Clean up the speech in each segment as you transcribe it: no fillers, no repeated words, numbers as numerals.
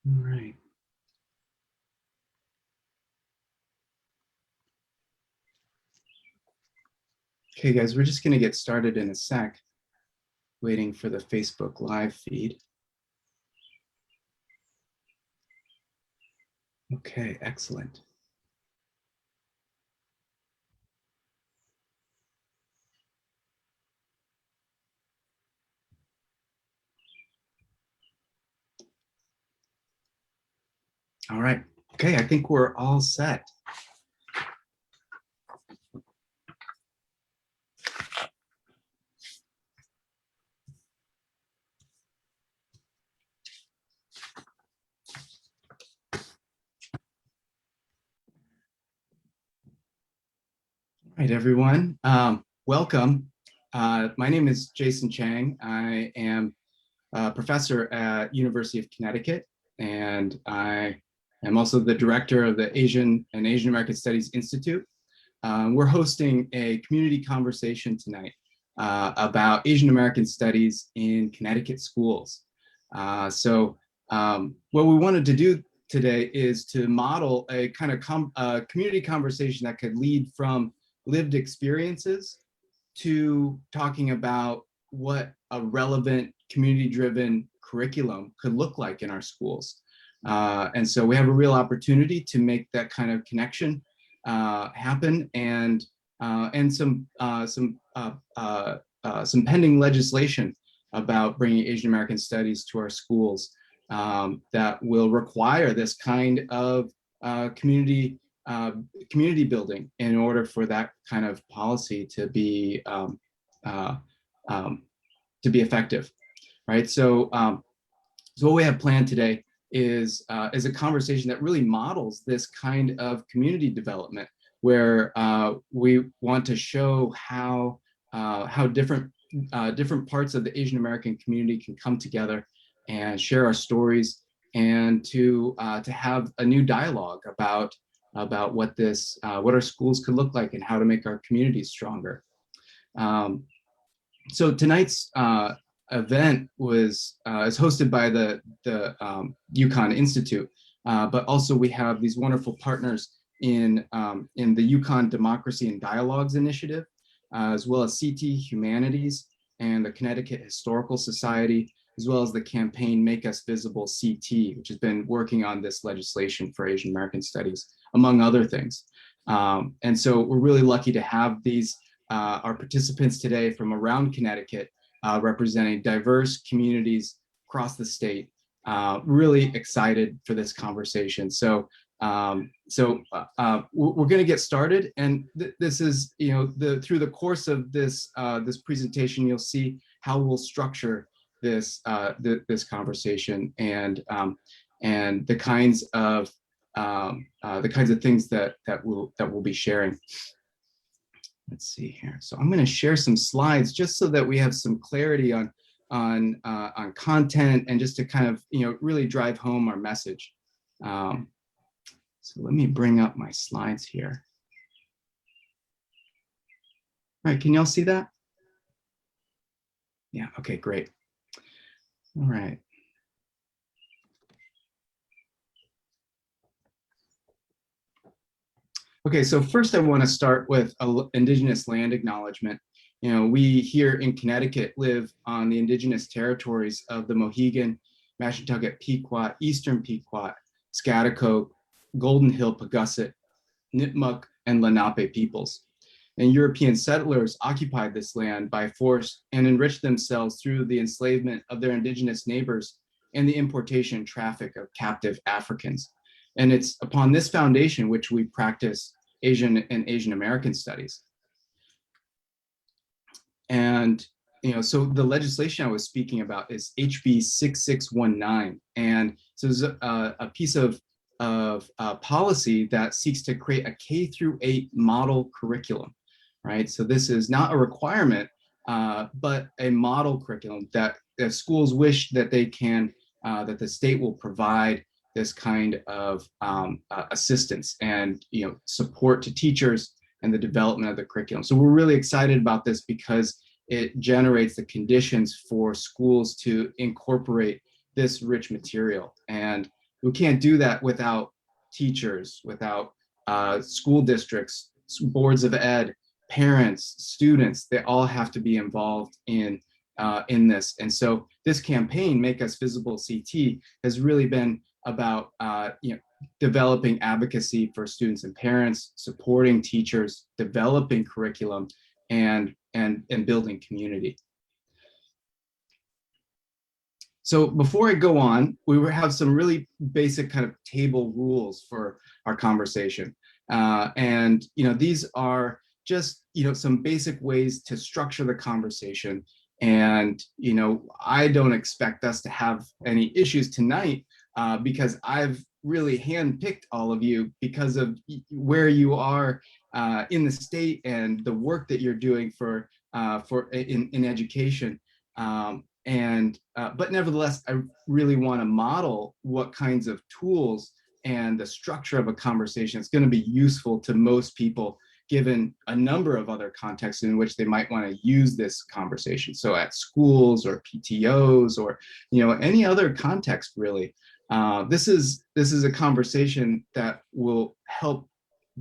All right. Okay, guys, we're just going to get started in a sec, waiting for the Facebook live feed. Okay, excellent. All right. Okay, I think we're all set. All right, everyone. Welcome. My name is Jason Chang. I am a professor at University of Connecticut, and I am also the director of the Asian and Asian American Studies Institute. We're hosting a community conversation tonight about Asian American studies in Connecticut schools. What we wanted to do today is to model a kind of community conversation that could lead from lived experiences to talking about what a relevant community-driven curriculum could look like in our schools. And so we have a real opportunity to make that kind of connection happen, and some pending legislation about bringing Asian American studies to our schools that will require this kind of community building in order for that kind of policy to be effective, right? So what we have planned today is a conversation that really models this kind of community development, where we want to show how different parts of the Asian American community can come together and share our stories, and to have a new dialogue about what our schools could look like and how to make our communities stronger. So tonight's event is hosted by the UConn Institute, but also we have these wonderful partners in the UConn Democracy and Dialogues Initiative, as well as CT Humanities and the Connecticut Historical Society, as well as the campaign Make Us Visible CT, which has been working on this legislation for Asian American studies, among other things. And so we're really lucky to have these our participants today from around Connecticut, representing diverse communities across the state. Really excited for this conversation. So we're going to get started, and this is, through the course of this this presentation, you'll see how we'll structure this conversation, and the kinds of things that we'll be sharing. Let's see here. So I'm going to share some slides just so that we have some clarity on content, and just to kind of really drive home our message. So let me bring up my slides here. All right, can y'all see that? Yeah, okay, great. All right. Okay, so first I want to start with Indigenous land acknowledgement. We here in Connecticut live on the Indigenous territories of the Mohegan, Mashantucket, Pequot, Eastern Pequot, Schaghticoke, Golden Hill, Pagusset, Nipmuc, and Lenape peoples. And European settlers occupied this land by force and enriched themselves through the enslavement of their indigenous neighbors and the importation and traffic of captive Africans. And it's upon this foundation which we practice Asian and Asian American studies. And so the legislation I was speaking about is HB 6619, and so it's a piece of policy that seeks to create a K-8 model curriculum, right? So this is not a requirement, but a model curriculum that if schools wish that they can, that the state will provide this kind of assistance and support to teachers and the development of the curriculum. So we're really excited about this because it generates the conditions for schools to incorporate this rich material. And We can't do that without teachers, without school districts, boards of ed, parents, students. They all have to be involved in this. And so this campaign, Make Us Visible CT, has really been about developing advocacy for students and parents, supporting teachers, developing curriculum, and building community. So before I go on, we will have some really basic kind of table rules for our conversation. And these are just some basic ways to structure the conversation. And I don't expect us to have any issues tonight because I've really handpicked all of you because of where you are in the state and the work that you're doing in education. But nevertheless, I really want to model what kinds of tools and the structure of a conversation is going to be useful to most people, given a number of other contexts in which they might want to use this conversation. So at schools or PTOs or any other context, really. This is a conversation that will help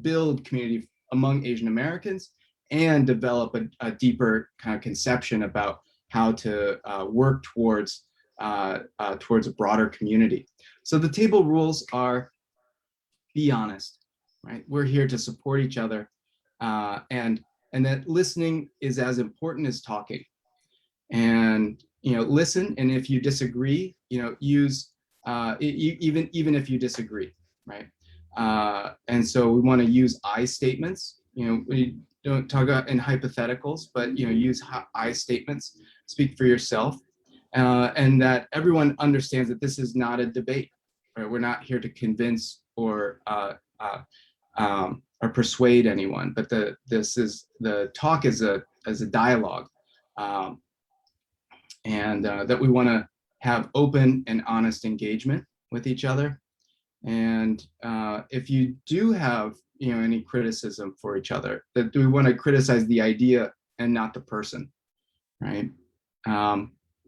build community among Asian Americans and develop a deeper kind of conception about how to work towards a broader community. So the table rules are: be honest, right? We're here to support each other, and that listening is as important as talking. And listen, and if you disagree, use even if you disagree, right? And so we want to use I statements. We don't talk about in hypotheticals, but use I statements. Speak for yourself, and that everyone understands that this is not a debate. Right? We're not here to convince or persuade anyone, but the talk is a dialogue, and that we want to have open and honest engagement with each other. And if you do have any criticism for each other, that we want to criticize the idea and not the person, right?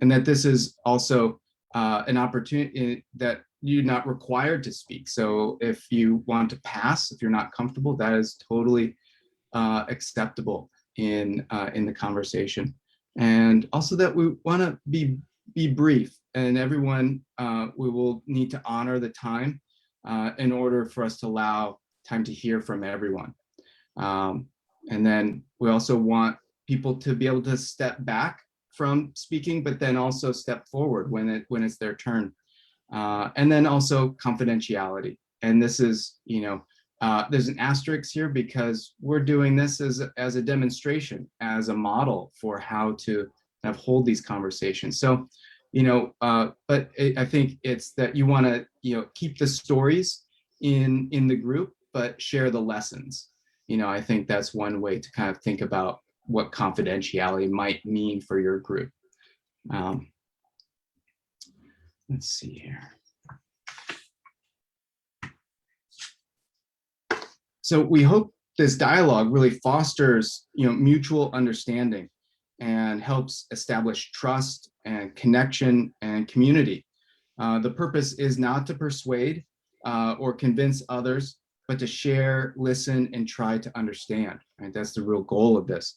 And that this is also an opportunity that you're not required to speak. So if you want to pass, if you're not comfortable, that is totally acceptable in the conversation. And also that we want to be brief, and everyone, we will need to honor the time in order for us to allow time to hear from everyone. And then we also want people to be able to step back from speaking, but then also step forward when it's their turn. And then also confidentiality. And this is, there's an asterisk here because we're doing this as a demonstration, as a model for how to hold these conversations. So, but I think it's that you want to, keep the stories in the group, but share the lessons. I think that's one way to kind of think about what confidentiality might mean for your group. Let's see here. So we hope this dialogue really fosters, mutual understanding and helps establish trust and connection and community. The purpose is not to persuade or convince others, but to share, listen, and try to understand. Right? That's the real goal of this.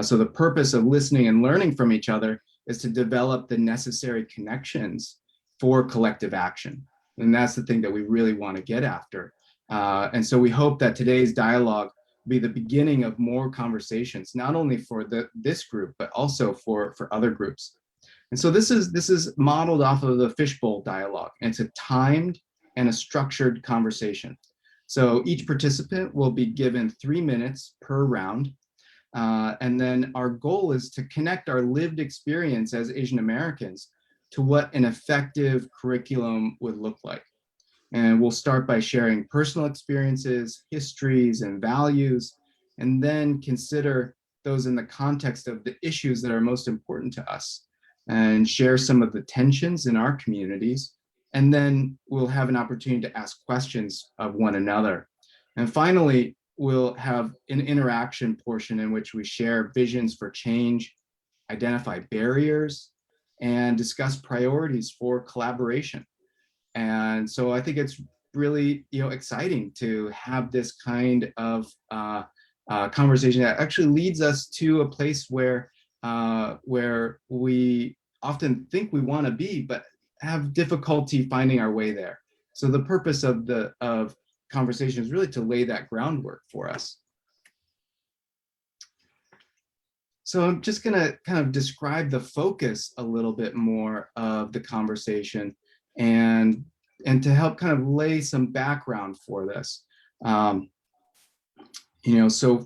So the purpose of listening and learning from each other is to develop the necessary connections for collective action. And that's the thing that we really want to get after. And so we hope that today's dialogue will be the beginning of more conversations, not only for this group, but also for other groups. And so this is modeled off of the Fishbowl Dialog. And it's a timed and a structured conversation. So each participant will be given 3 minutes per round. And then our goal is to connect our lived experience as Asian Americans to what an effective curriculum would look like. And we'll start by sharing personal experiences, histories, and values, and then consider those in the context of the issues that are most important to us, and share some of the tensions in our communities. And then we'll have an opportunity to ask questions of one another. And finally, we'll have an interaction portion in which we share visions for change, identify barriers, and discuss priorities for collaboration. And so I think it's really, exciting to have this kind of conversation that actually leads us to a place where we often think we want to be, but have difficulty finding our way there. So the purpose of the conversation is really to lay that groundwork for us. So I'm just going to kind of describe the focus a little bit more of the conversation, and to help kind of lay some background for this. So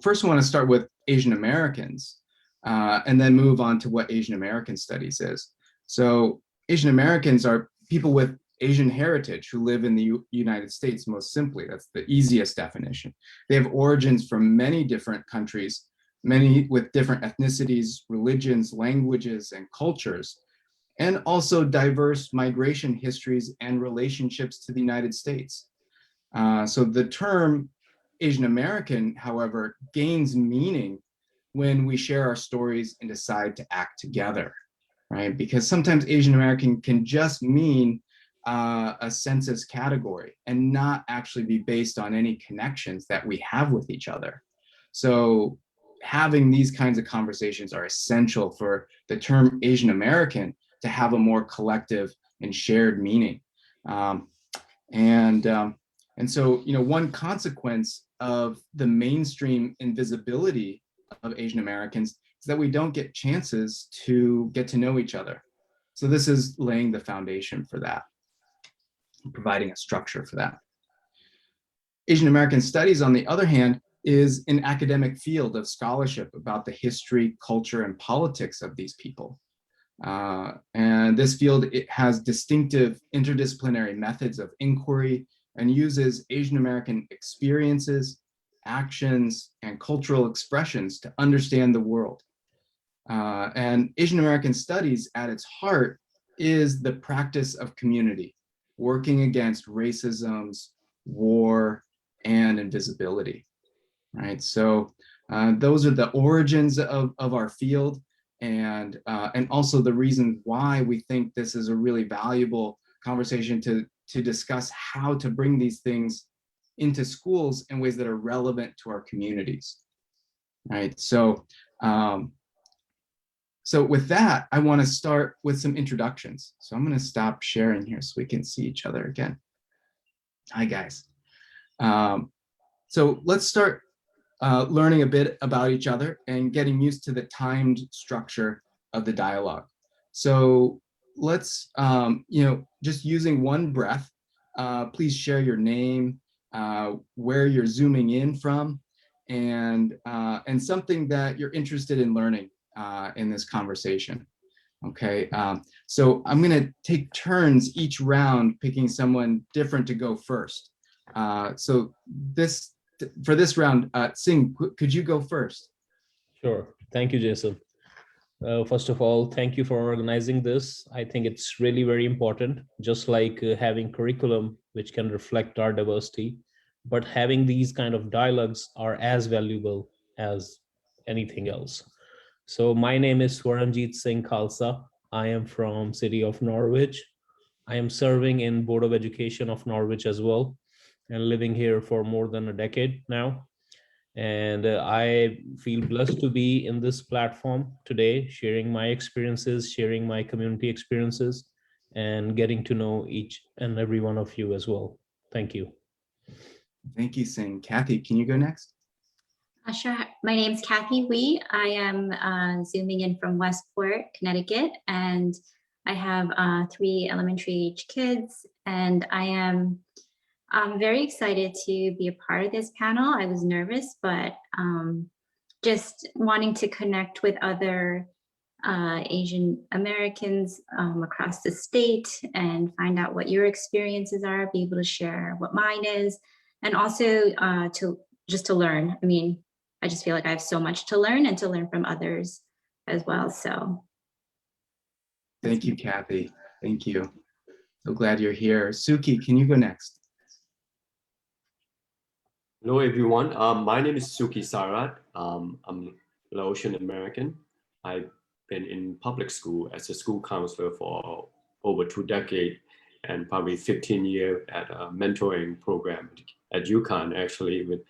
first I want to start with Asian Americans, and then move on to what Asian American studies is. So Asian Americans are people with Asian heritage who live in the United States, most simply. That's the easiest definition. They have origins from many different countries, many with different ethnicities, religions, languages, and cultures, and also diverse migration histories and relationships to the United States. So the term Asian American, however, gains meaning when we share our stories and decide to act together, right? Because sometimes Asian American can just mean a census category and not actually be based on any connections that we have with each other. So having these kinds of conversations are essential for the term Asian American to have a more collective and shared meaning. And so, one consequence of the mainstream invisibility of Asian Americans is that we don't get chances to get to know each other. So this is laying the foundation for that, providing a structure for that. Asian American studies, on the other hand, is an academic field of scholarship about the history, culture, and politics of these people. And this field, it has distinctive interdisciplinary methods of inquiry and uses Asian American experiences, actions, and cultural expressions to understand the world. And Asian American studies at its heart is the practice of community, working against racisms, war, and invisibility, right? So those are the origins of our field, and also the reason why we think this is a really valuable conversation to discuss how to bring these things into schools in ways that are relevant to our communities, right? So so with that, I want to start with some introductions. So I'm going to stop sharing here so we can see each other again. Hi, guys. So let's start learning a bit about each other and getting used to the timed structure of the dialogue. So let's, just using one breath, please share your name, where you're zooming in from, and something that you're interested in learning in this conversation. Okay, so I'm going to take turns each round picking someone different to go first. So for this round, Singh, could you go first? Sure. Thank you, Jason. First of all, thank you for organizing this. I think it's really very important, just like having curriculum which can reflect our diversity, but having these kind of dialogues are as valuable as anything else. So my name is Swaranjit Singh Khalsa. I am from city of Norwich. I am serving in Board of Education of Norwich as well, and living here for more than a decade now. And I feel blessed to be in this platform today, sharing my experiences, sharing my community experiences, and getting to know each and every one of you as well. Thank you. Thank you, Singh. Kathy, can you go next? Sure. My name is Kathy Wee. I am zooming in from Westport, Connecticut, and I have 3 elementary age kids, and I'm very excited to be a part of this panel. I was nervous, but just wanting to connect with other Asian Americans across the state and find out what your experiences are, be able to share what mine is, and also to learn. I mean, I just feel like I have so much to learn and to learn from others as well. So thank you, Kathy. Thank you. So glad you're here. Souki, can you go next? Hello, everyone. My name is Souki Syharat. I'm Laotian American. I've been in public school as a school counselor for over 2 decades. and probably 15 years at a mentoring program at UConn, actually, with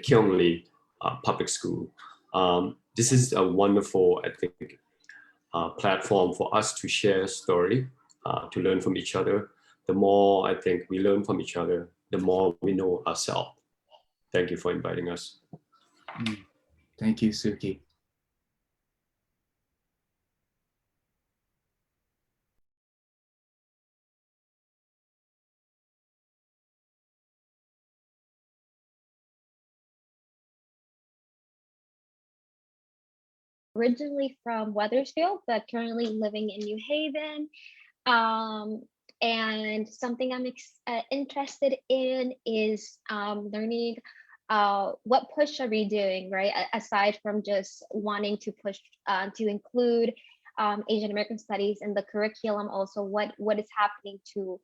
Kyung Public School. This is a wonderful, I think, platform for us to share a story, to learn from each other. The more I think we learn from each other, the more we know ourselves. Thank you for inviting us. Thank you, Souki. Originally from Wethersfield, but currently living in New Haven. And something I'm interested in is learning what push are we doing, right? Aside from just wanting to push to include Asian American studies in the curriculum, also what is happening to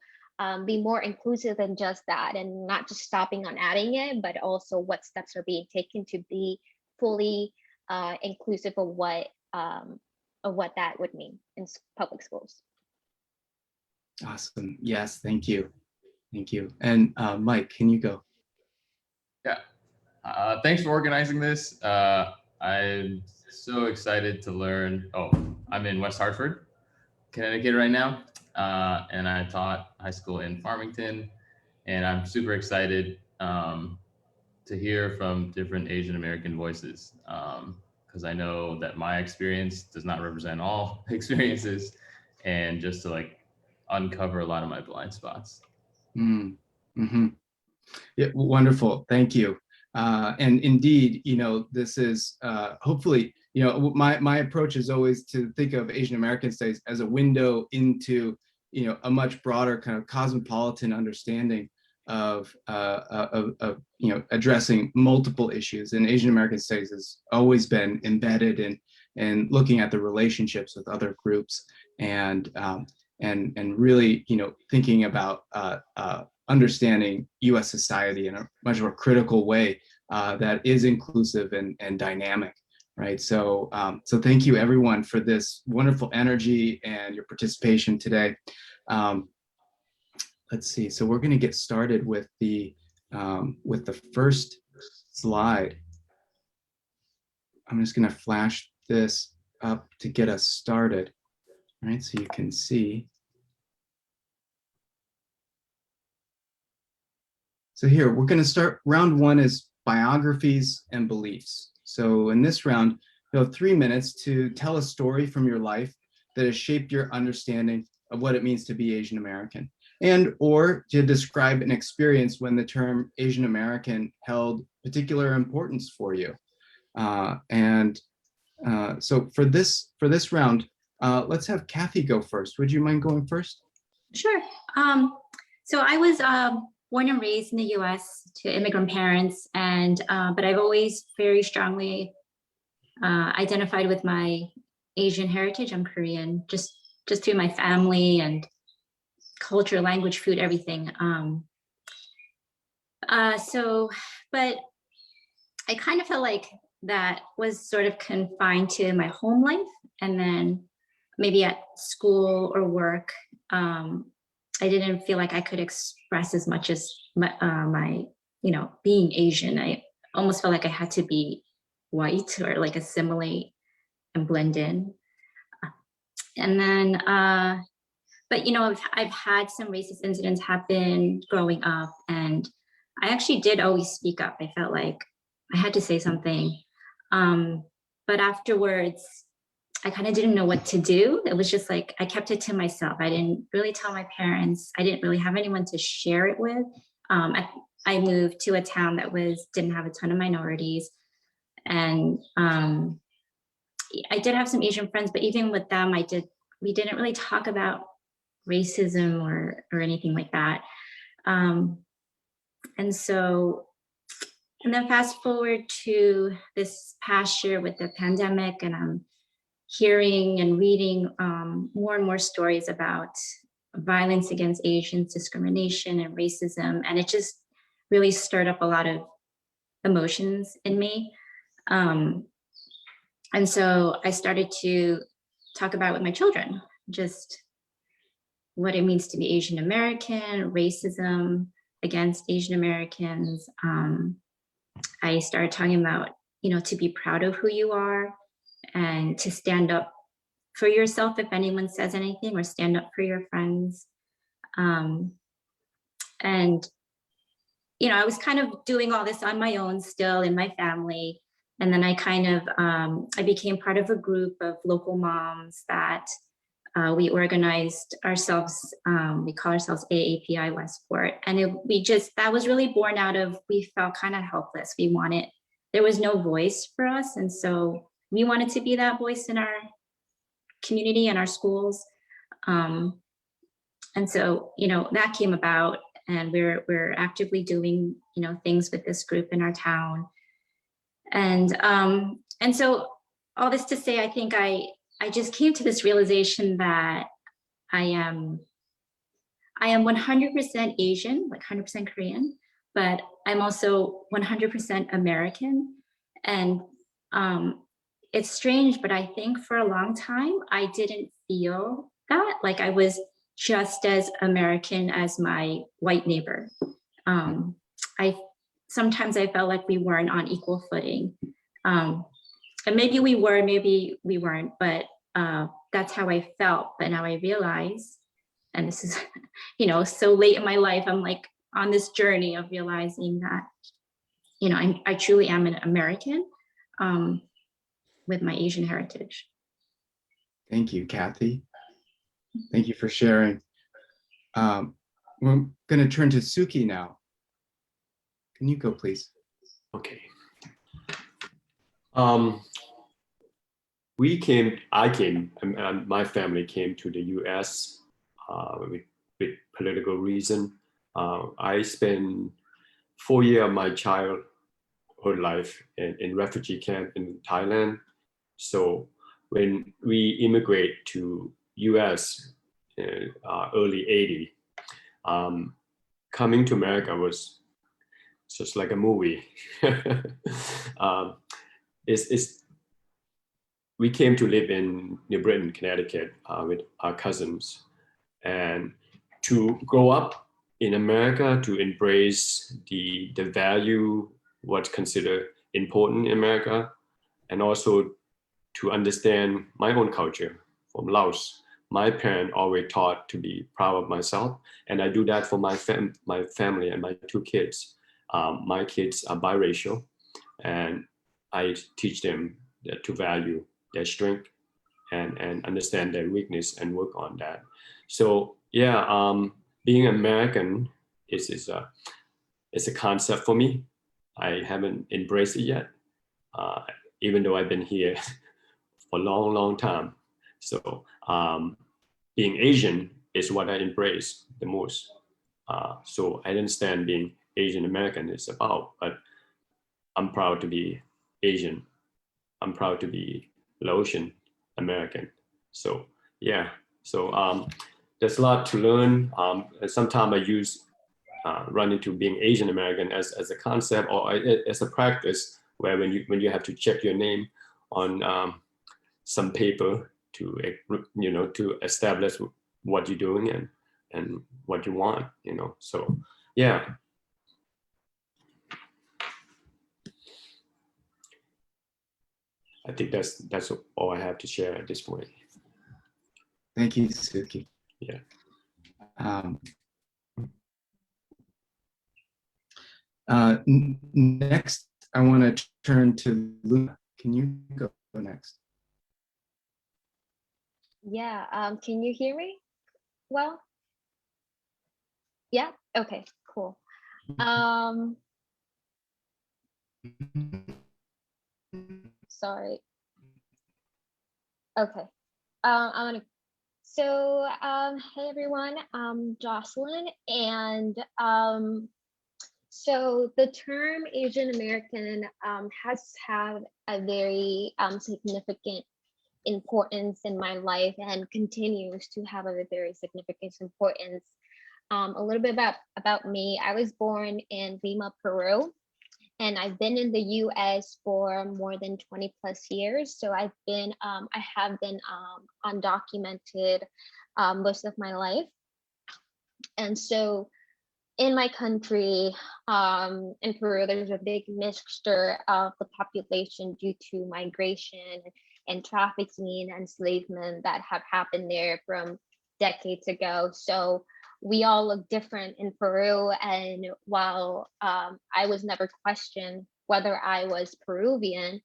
be more inclusive than just that, and not just stopping on adding it, but also what steps are being taken to be fully inclusive of what that would mean in public schools. Awesome. Yes, thank you. Thank you. And Mike, can you go? Yeah. Thanks for organizing this. I'm so excited to learn. Oh, I'm in West Hartford, Connecticut right now. And I taught high school in Farmington. And I'm super excited to hear from different Asian American voices, because I know that my experience does not represent all experiences, and just to like uncover a lot of my blind spots. Mm-hmm. Yeah, wonderful. Thank you. And indeed, you know, this is hopefully, you know, my approach is always to think of Asian American studies as a window into, you know, a much broader kind of cosmopolitan understanding of you know, addressing multiple issues. And Asian American studies has always been embedded in looking at the relationships with other groups, and really, you know, thinking about understanding U.S. society in a much more critical way that is inclusive and dynamic, right? So, so thank you everyone for this wonderful energy and your participation today. Let's see. So we're going to get started with the first slide. I'm just going to flash this up to get us started, right? So you can see. So here, we're going to start. Round one is biographies and beliefs. So in this round, you'll have 3 minutes to tell a story from your life that has shaped your understanding of what it means to be Asian American, and or to describe an experience when the term Asian American held particular importance for you. So for this round, let's have Kathy go first. Would you mind going first? Sure. So I was born and raised in the U.S. to immigrant parents, and but I've always very strongly identified with my Asian heritage. I'm Korean, just through my family and culture, language, food, everything. But I kind of felt like that was sort of confined to my home life, and then maybe at school or work, I didn't feel like I could express as much as my you know, being Asian. I almost felt like I had to be white or like assimilate and blend in. And then, but you know, I've had some racist incidents happen growing up, and I actually did always speak up. I felt like I had to say something. But afterwards, I kind of didn't know what to do. It was just like, I kept it to myself. I didn't really tell my parents. I didn't really have anyone to share it with. I moved to a town that didn't have a ton of minorities. And I did have some Asian friends, but even with them, we didn't really talk about racism or anything like that. And then fast forward to this past year with the pandemic, and I'm hearing and reading more and more stories about violence against Asians, discrimination and racism. And it just really stirred up a lot of emotions in me. And so I started to talk about it with my children, just what it means to be Asian American, racism against Asian Americans. I started talking about, to be proud of who you are and to stand up for yourself if anyone says anything, or stand up for your friends. And I was kind of doing all this on my own still in my family. And then I kind of, I became part of a group of local moms that we organized ourselves. We call ourselves AAPI Westport. And that was really born out of, we felt kind of helpless. There was no voice for us. And so we wanted to be that voice in our community and our schools. And so, that came about, and we're actively doing, things with this group in our town. And so all this to say, I think I just came to this realization that I am 100% Asian, like 100% Korean, but I'm also 100% American. And it's strange, but I think for a long time, I didn't feel that, like I was just as American as my white neighbor. Sometimes I felt like we weren't on equal footing. And maybe we were, maybe we weren't, but that's how I felt. But now I realize, and this is, so late in my life, I'm like on this journey of realizing that, I truly am an American with my Asian heritage. Thank you, Kathy. Thank you for sharing. We're going to turn to Souki now. Can you go, please? Okay. I came, and my family came to the US with political reason. I spent 4 years of my childhood life in refugee camp in Thailand. So when we immigrate to US in early 80, coming to America was just like a movie. We came to live in New Britain, Connecticut with our cousins, and to grow up in America, to embrace the value, what's considered important in America, and also to understand my own culture from Laos. My parents always taught to be proud of myself, and I do that for my family and my 2 kids. My kids are biracial, and I teach them to value their strength and understand their weakness and work on that. So yeah, being American is a concept for me. I haven't embraced it yet, even though I've been here for a long time. So being Asian is what I embrace the most. So I understand being Asian American is about, but I'm proud to be Asian. I'm proud to be Laotian American. So yeah, so there's a lot to learn. Sometimes I run into being Asian American as a concept or as a practice, where when you have to check your name on some paper to to establish what you're doing and what you want, So yeah. I think that's all I have to share at this point. Thank you, Souki. Yeah. Next, I want to turn to Luna. Can you go next? Yeah, can you hear me well? Yeah, okay, cool. Sorry. Okay. Hey everyone, I'm Yoselyn, and so the term Asian American has had a very significant importance in my life and continues to have a very significant importance. A little bit about me. I was born in Lima, Peru, and I've been in the US for more than 20 plus years. So I have been undocumented most of my life. And so in my country, in Peru, there's a big mixture of the population due to migration and trafficking and enslavement that have happened there from decades ago. So we all look different in Peru. And while I was never questioned whether I was Peruvian,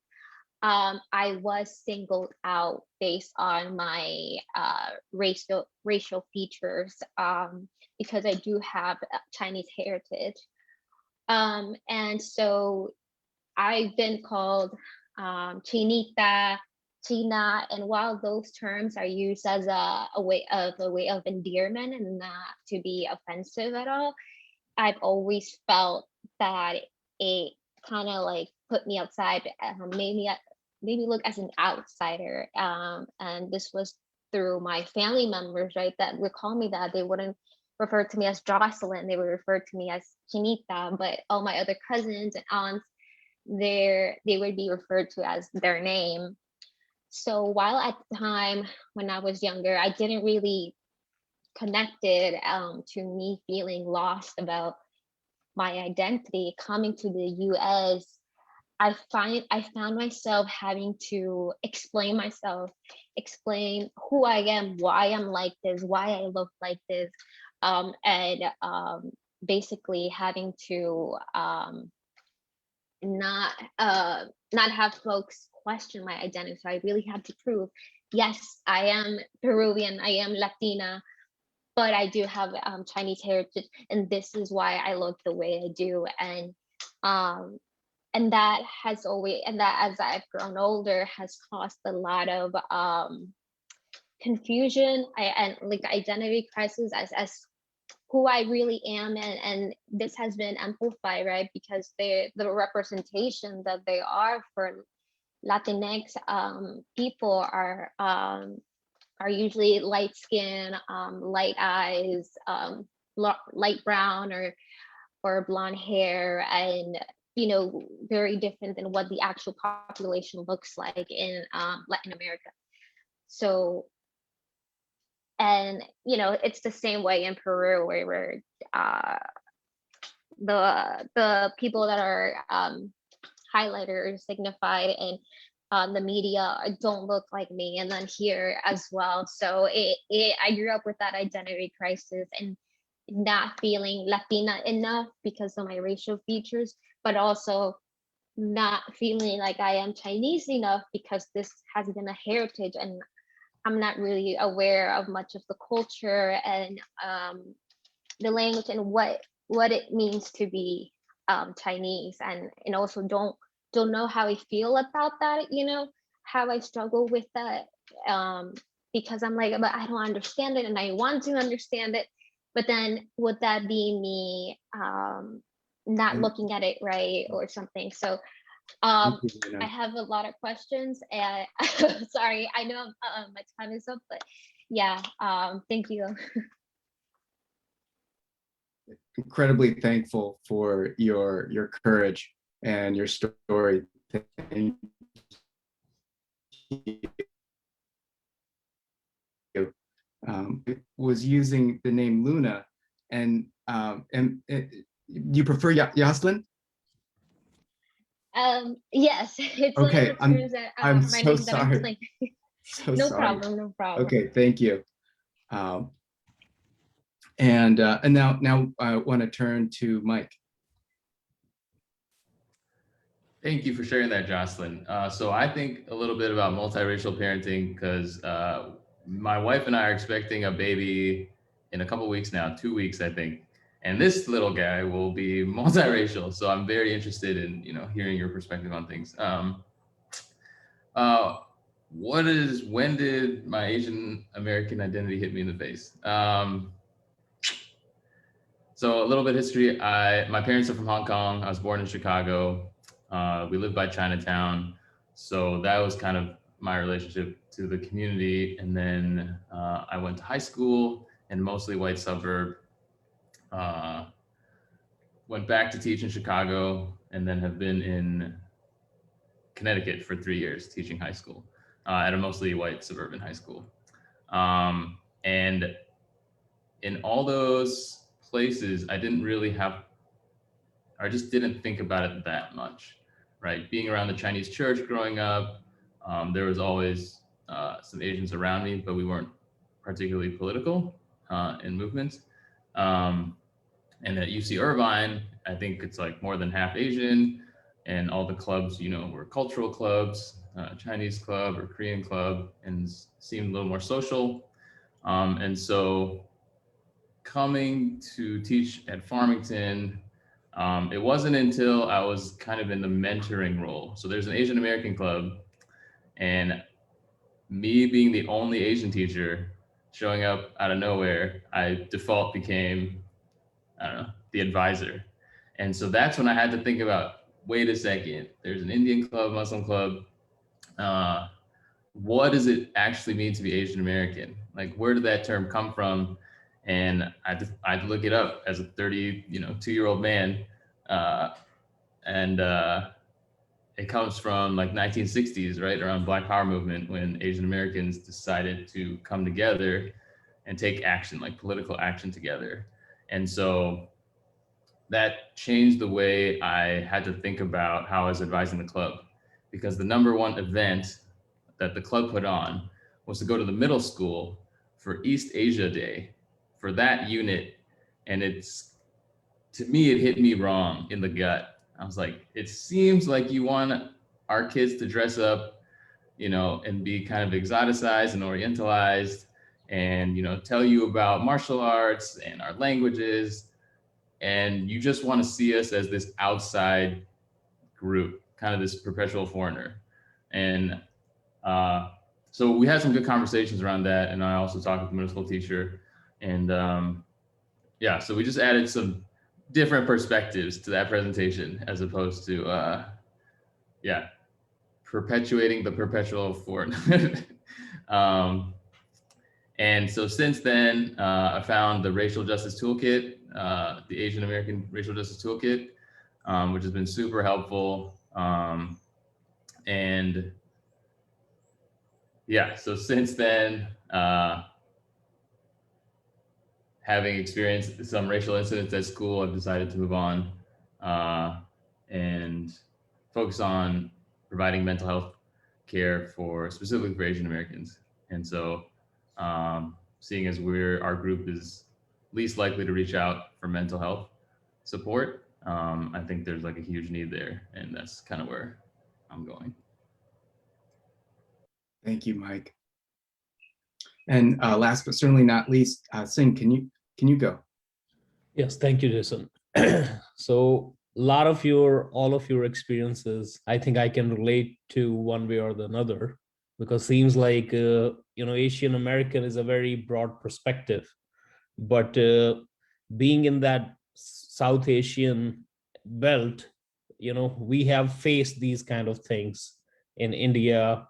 I was singled out based on my racial features, because I do have Chinese heritage. And so I've been called Chinita, China, and while those terms are used as a way of endearment and not to be offensive at all, I've always felt that it kind of like put me outside, made me look as an outsider. And this was through my family members, right, that would call me that. They wouldn't refer to me as Yoselyn, they would refer to me as Chinita, but all my other cousins and aunts, they would be referred to as their name. So while at the time when I was younger, I didn't really connect it to me feeling lost about my identity. Coming to the US, I found myself having to explain myself, explain who I am, why I'm like this, why I look like this, and basically having to not have folks question my identity. So I really had to prove, yes, I am Peruvian, I am Latina, but I do have Chinese heritage, and this is why I look the way I do. And that has always, and that as I've grown older has caused a lot of confusion and like identity crisis as who I really am. And this has been amplified, right? Because the representation that they are for Latinx people are usually light skin, light eyes, light brown or blonde hair, and very different than what the actual population looks like in Latin America. So, and it's the same way in Peru, where the people that are highlighted or signified in the media don't look like me, and then here as well. So I grew up with that identity crisis and not feeling Latina enough because of my racial features, but also not feeling like I am Chinese enough because this has been a heritage, and I'm not really aware of much of the culture and the language and what it means to be Chinese, and also don't know how I feel about that, how I struggle with that, because I'm like, but I don't understand it and I want to understand it. But then would that be me not looking at it right or something? So I have a lot of questions, and sorry, I know my time is up, but yeah, thank you. Incredibly thankful for your courage and your story. Thank you. Was using the name Luna, and you prefer Yoselyn? Yes, it's okay. one of the terms that I'm my so name that I'm sorry. like, So no sorry. problem, no problem. Okay, thank you. And now I want to turn to Mike. Thank you for sharing that, Jocelyn. So I think a little bit about multiracial parenting because my wife and I are expecting a baby in a couple weeks now, 2 weeks, I think. And this little guy will be multiracial. So I'm very interested in, hearing your perspective on things. When did my Asian American identity hit me in the face? So a little bit of history. My parents are from Hong Kong. I was born in Chicago. We lived by Chinatown. So that was kind of my relationship to the community. And then I went to high school in mostly white suburb. Went back to teach in Chicago and then have been in Connecticut for 3 years teaching high school at a mostly white suburban high school. And in all those places, I just didn't think about it that much, right? Being around the Chinese church growing up, there was always some Asians around me, but we weren't particularly political in movements. And at UC Irvine, I think it's like more than half Asian, and all the clubs, were cultural clubs, Chinese club or Korean club, and seemed a little more social. And so coming to teach at Farmington, it wasn't until I was kind of in the mentoring role. So there's an Asian American club, and me being the only Asian teacher showing up out of nowhere, I default became, I don't know, the advisor. And so that's when I had to think about, wait a second, there's an Indian club, Muslim club. What does it actually mean to be Asian American? Like, where did that term come from? And I had to look it up as a 32-year-old man. And it comes from like 1960s, right? Around Black Power movement, when Asian Americans decided to come together and take action, like political action together. And so that changed the way I had to think about how I was advising the club, because the number one event that the club put on was to go to the middle school for East Asia Day for that unit. And to me, it hit me wrong in the gut. I was like, it seems like you want our kids to dress up, and be kind of exoticized and orientalized, and, tell you about martial arts and our languages. And you just want to see us as this outside group, kind of this perpetual foreigner. And so we had some good conversations around that. And I also talked with the middle school teacher. And so we just added some different perspectives to that presentation, as opposed to, perpetuating the perpetual foreigner. And so since then, I found the Racial Justice Toolkit, the Asian American Racial Justice Toolkit, which has been super helpful. And so since then, having experienced some racial incidents at school, I've decided to move on and focus on providing mental health care specifically for Asian Americans. And so seeing as our group is least likely to reach out for mental health support, I think there's like a huge need there, and that's kind of where I'm going. Thank you, Mike. And last but certainly not least, Singh, can you go? Yes, thank you, Jason. So all of your experiences, I think I can relate to one way or the another, because seems like, Asian American is a very broad perspective, but being in that South Asian belt, we have faced these kind of things in India,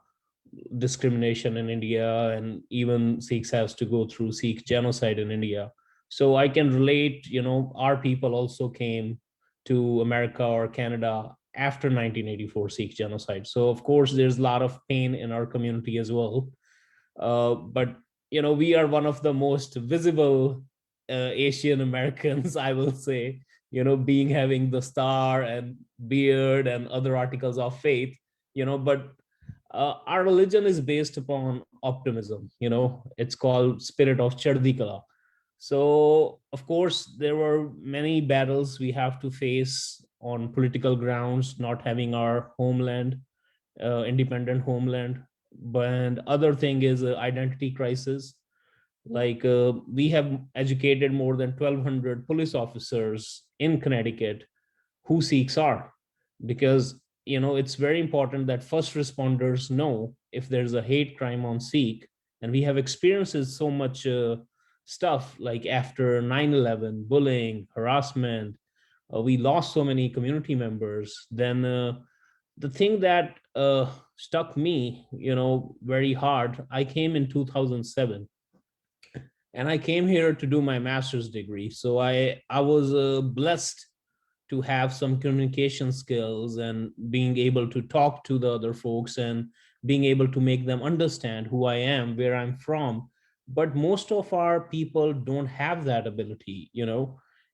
discrimination in India, and even Sikhs has to go through Sikh genocide in India. So I can relate, our people also came to America or Canada after 1984 Sikh genocide. So of course, there's a lot of pain in our community as well. But, we are one of the most visible Asian Americans, I will say, having the star and beard and other articles of faith, but our religion is based upon optimism. It's called spirit of Chardi Kala. So of course, there were many battles we have to face on political grounds, not having our homeland, independent homeland. But other thing is identity crisis. Like we have educated more than 1,200 police officers in Connecticut who Sikhs are, because it's very important that first responders know if there's a hate crime on Sikh. And we have experiences so much stuff, like after 9/11, bullying, harassment, we lost so many community members. Then the thing that struck me, very hard, I came in 2007, and I came here to do my master's degree. So I was blessed to have some communication skills and being able to talk to the other folks and being able to make them understand who I am, where I'm from. but most of our people don't have that ability,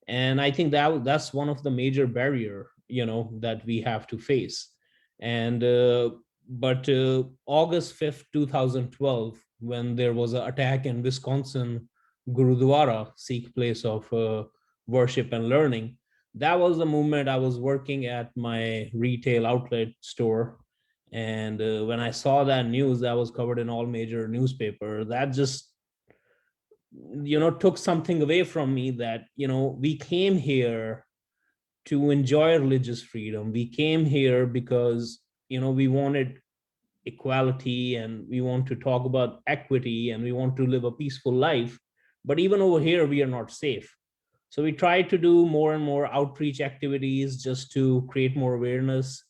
and I think that's one of the major barrier, that we have to face. And but August 5th, 2012, when there was an attack in Wisconsin Gurudwara, Sikh place of worship and learning, that was the moment I was working at my retail outlet store. And when I saw that news that was covered in all major newspaper, that just took something away from me, that we came here to enjoy religious freedom. We came here because we wanted equality, and we want to talk about equity, and we want to live a peaceful life. But even over here we are not safe. So we try to do more and more outreach activities just to create more awareness.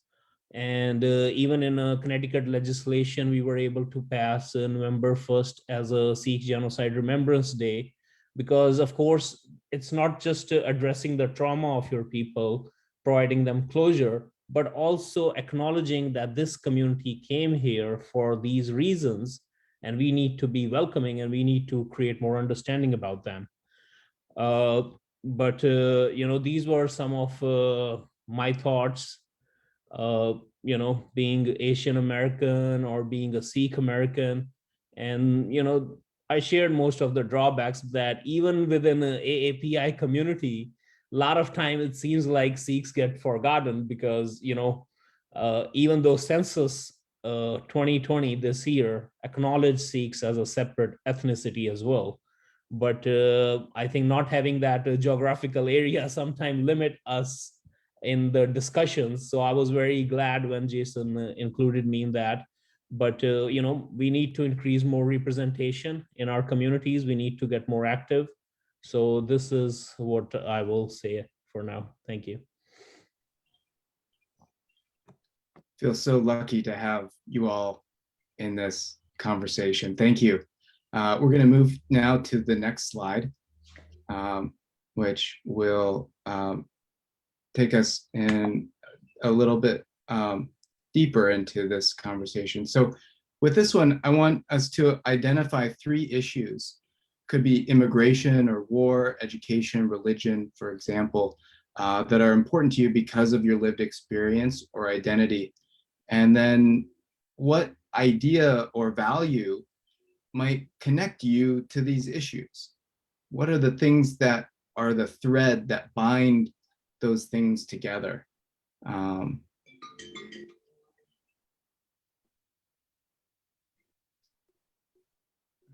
And even in Connecticut legislation, we were able to pass November 1st as a Sikh Genocide Remembrance Day, because of course, it's not just addressing the trauma of your people, providing them closure, but also acknowledging that this community came here for these reasons, and we need to be welcoming, and we need to create more understanding about them. But these were some of my thoughts, being Asian American or being a Sikh American. And, I shared most of the drawbacks, that even within the AAPI community, a lot of time it seems like Sikhs get forgotten, because, even though census 2020 this year acknowledged Sikhs as a separate ethnicity as well. But I think not having that geographical area sometimes limit us in the discussions. So I was very glad when Jason included me in that. But we need to increase more representation in our communities. We need to get more active. So this is what I will say for now. Thank you. Feel so lucky to have you all in this conversation. Thank you. We're going to move now to the next slide, which will take us in a little bit deeper into this conversation. So with this one, I want us to identify 3 issues. Could be immigration or war, education, religion, for example, that are important to you because of your lived experience or identity. And then what idea or value might connect you to these issues? What are the things that are the thread that bind those things together?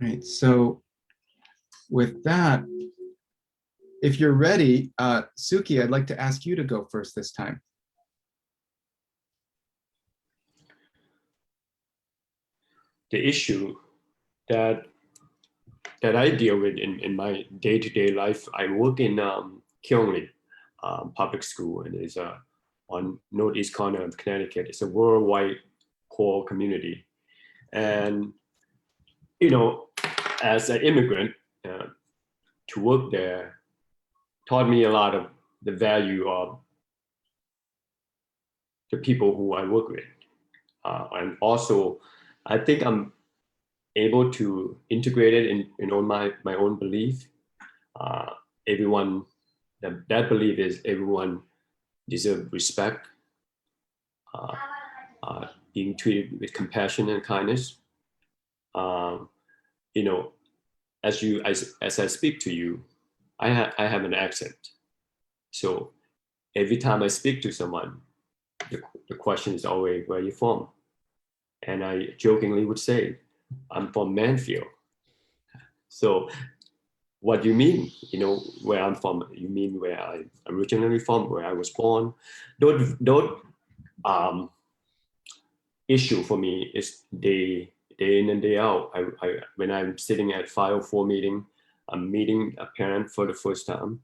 Right, so with that, if you're ready, Souki, I'd like to ask you to go first this time. The issue that I deal with in my day-to-day life, I work in Kyongli public school, and it's on northeast corner of Connecticut. It's a worldwide poor community, and as an immigrant, to work there taught me a lot of the value of the people who I work with, and also I think I'm able to integrate it in my own belief. Everyone, that belief is everyone deserves respect, being treated with compassion and kindness. As I speak to you, I have an accent. So every time I speak to someone, the question is always, where are you from? And I jokingly would say, I'm from Mansfield. So what do you mean? Where I'm from? You mean where I originally from, where I was born? Those issue for me is day in and day out. When I'm sitting at 504 meeting, I'm meeting a parent for the first time.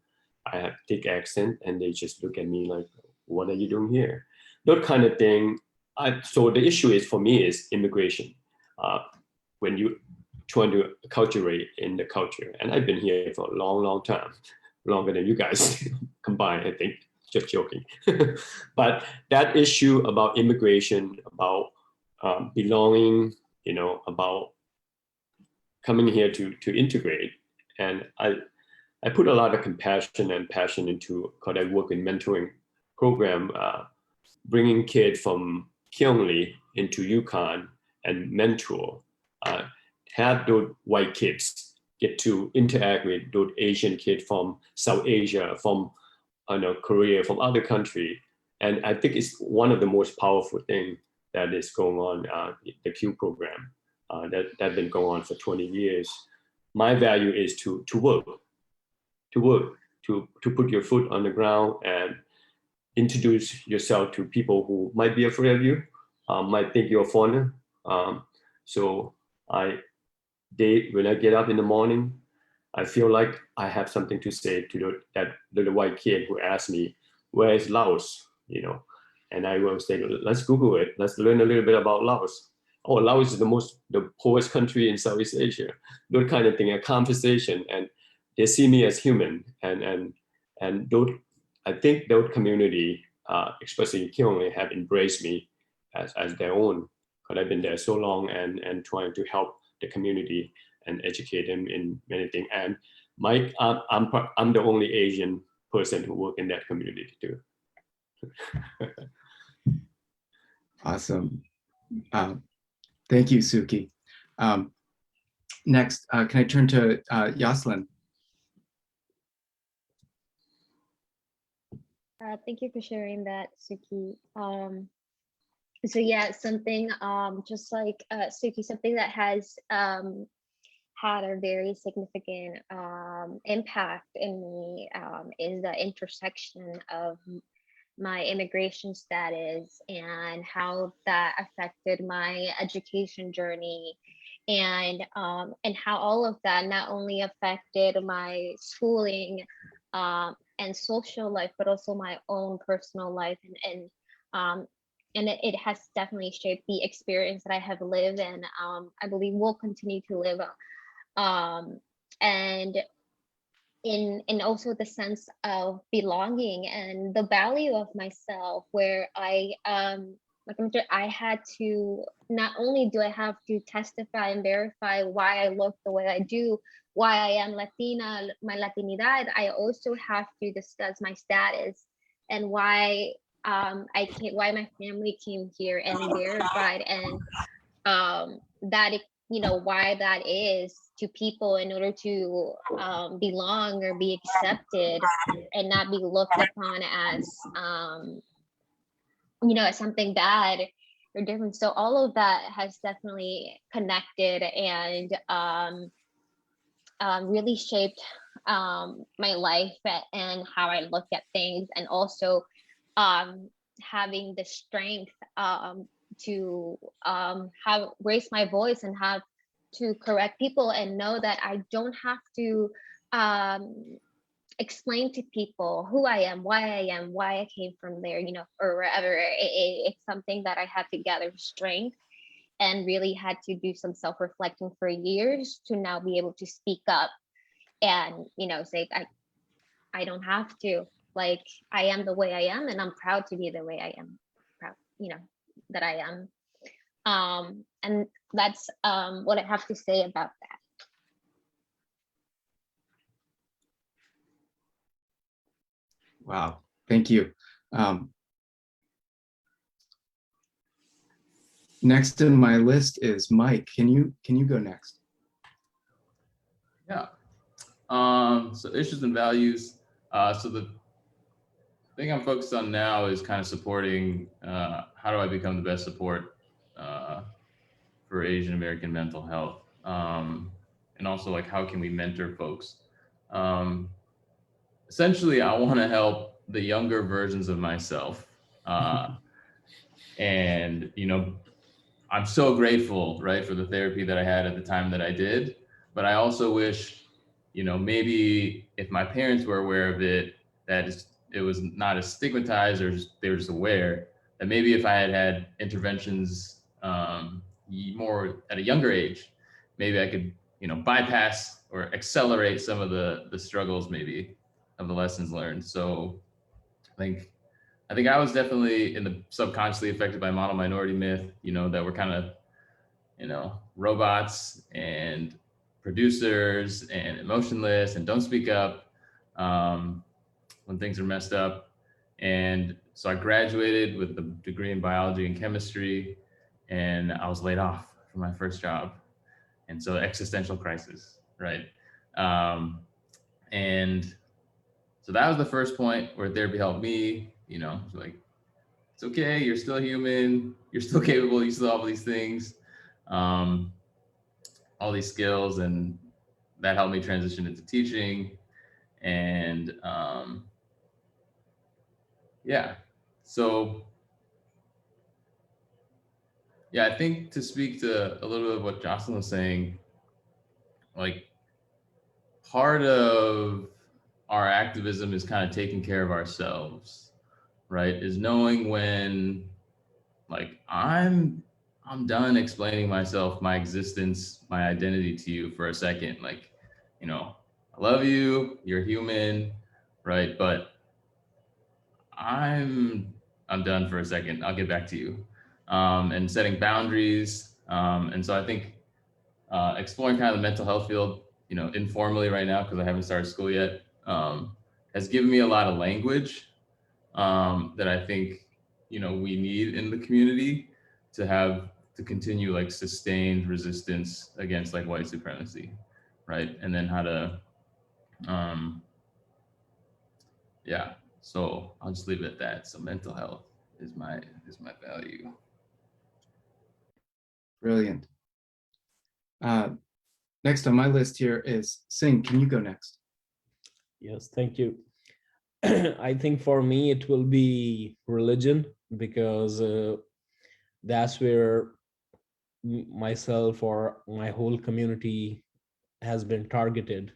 I have thick accent, and they just look at me like, what are you doing here? That kind of thing. So the issue is for me is immigration. When you trying to acculturate in the culture, and I've been here for a long time, longer than you guys combined, I think. Just joking. But that issue about immigration, about belonging, about coming here to integrate. And I put a lot of compassion and passion into, because I work in mentoring program, bringing kids from Kyungli into Yukon and mentor, have those white kids get to interact with those Asian kids from South Asia, from Korea, from other countries. And I think it's one of the most powerful things that is going on, the Q program that's been going on for 20 years. My value is to work, to put your foot on the ground and introduce yourself to people who might be afraid of you, might think you're a foreigner. So when I get up in the morning, I feel like I have something to say to that little white kid who asked me, where is Laos? And I will say, let's Google it. Let's learn a little bit about Laos. Oh, Laos is the poorest country in Southeast Asia. That kind of thing, a conversation, and they see me as human. And those, I think those community, especially in Kyungli, have embraced me as their own, because I've been there so long and trying to help the community and educate them in many things. And Mike, I'm the only Asian person who work in that community too. Awesome. Thank you, Souki. Next, can I turn to Yoselyn? Thank you for sharing that, Souki. So yeah, something just like Souki, something that has had a very significant impact in me is the intersection of my immigration status and how that affected my education journey, and how all of that not only affected my schooling and social life, but also my own personal life, and it has definitely shaped the experience that I have lived, and I believe will continue to live. And in also the sense of belonging and the value of myself, where I had to, not only do I have to testify and verify why I look the way I do, why I am Latina, my Latinidad, I also have to discuss my status and why why my family came here and verified, and that why that is to people in order to belong or be accepted and not be looked upon as as something bad or different. So all of that has definitely connected and really shaped my life and how I look at things, and also having the strength to raise my voice and have to correct people, and know that I don't have to explain to people who I am, why I came from there, or wherever. It's something that I had to gather strength and really had to do some self-reflecting for years to now be able to speak up and say I don't have to, like, I am the way I am, and I'm proud to be the way I am, proud that I am. And that's what I have to say about that. Wow, thank you. Next in my list is Mike. Can you go next? Yeah. So issues and values. So the thing I'm focused on now is kind of supporting how do I become the best support for Asian American mental health, and also like how can we mentor folks. Essentially, I want to help the younger versions of myself, and I'm so grateful, right, for the therapy that I had at the time that I did. But I also wish, maybe if my parents were aware of it, it was not as stigmatized, or they were just aware that maybe if I had had interventions more at a younger age, maybe I could, bypass or accelerate some of the struggles maybe of the lessons learned. So I think I was definitely subconsciously affected by model minority myth, that we're kind of, robots and producers and emotionless and don't speak up when things are messed up. And so I graduated with a degree in biology and chemistry, and I was laid off from my first job. And so existential crisis, right? And so that was the first point where therapy helped me, you know, like, it's okay, you're still human, you're still capable, you still have all these things, all these skills, and that helped me transition into teaching. And yeah, so yeah, I think to speak to a little bit of what Yoselyn was saying, like part of our activism is kind of taking care of ourselves, right? Is knowing when, like, I'm done explaining myself, my existence, my identity to you for a second. Like, you know, I love you, you're human, right? But I'm done for a second. I'll get back to you. And setting boundaries. And so I think exploring kind of the mental health field, you know, informally right now, because I haven't started school yet, has given me a lot of language that I think, you know, we need in the community to continue like sustained resistance against like white supremacy, right? And then how to, yeah. So I'll just leave it at that. So mental health is my value. Brilliant. Next on my list here is Singh. Can you go next? Yes, thank you. I think for me, it will be religion, because that's where myself or my whole community has been targeted.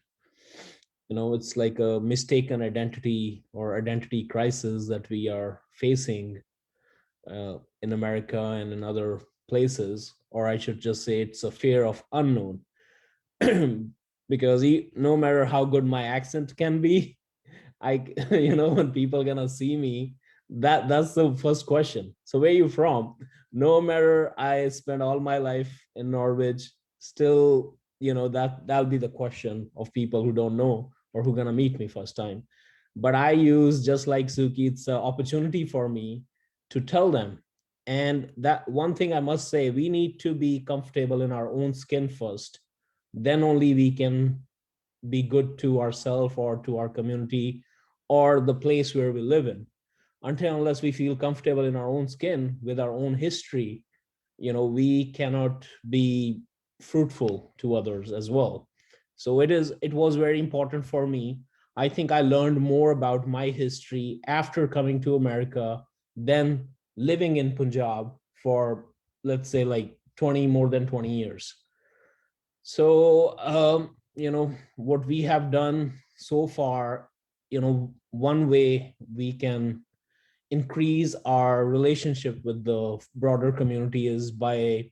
You know, it's like a mistaken identity or identity crisis that we are facing in America and in other places, or I should just say it's a fear of unknown. Because no matter how good my accent can be, you know, when people gonna see me, that's the first question. So where you from? No matter I spent all my life in Norwich, still, you know, that'll be the question of people who don't know or who gonna meet me first time. But I use, just like Souki, it's an opportunity for me to tell them. And that one thing I must say, we need to be comfortable in our own skin first. Then only we can be good to ourselves or to our community or the place where we live in. Until unless we feel comfortable in our own skin with our own history, you know, we cannot be fruitful to others as well. So it was very important for me. I think I learned more about my history after coming to America than living in Punjab for, let's say, like more than 20 years. So, you know, what we have done so far, you know, one way we can increase our relationship with the broader community is by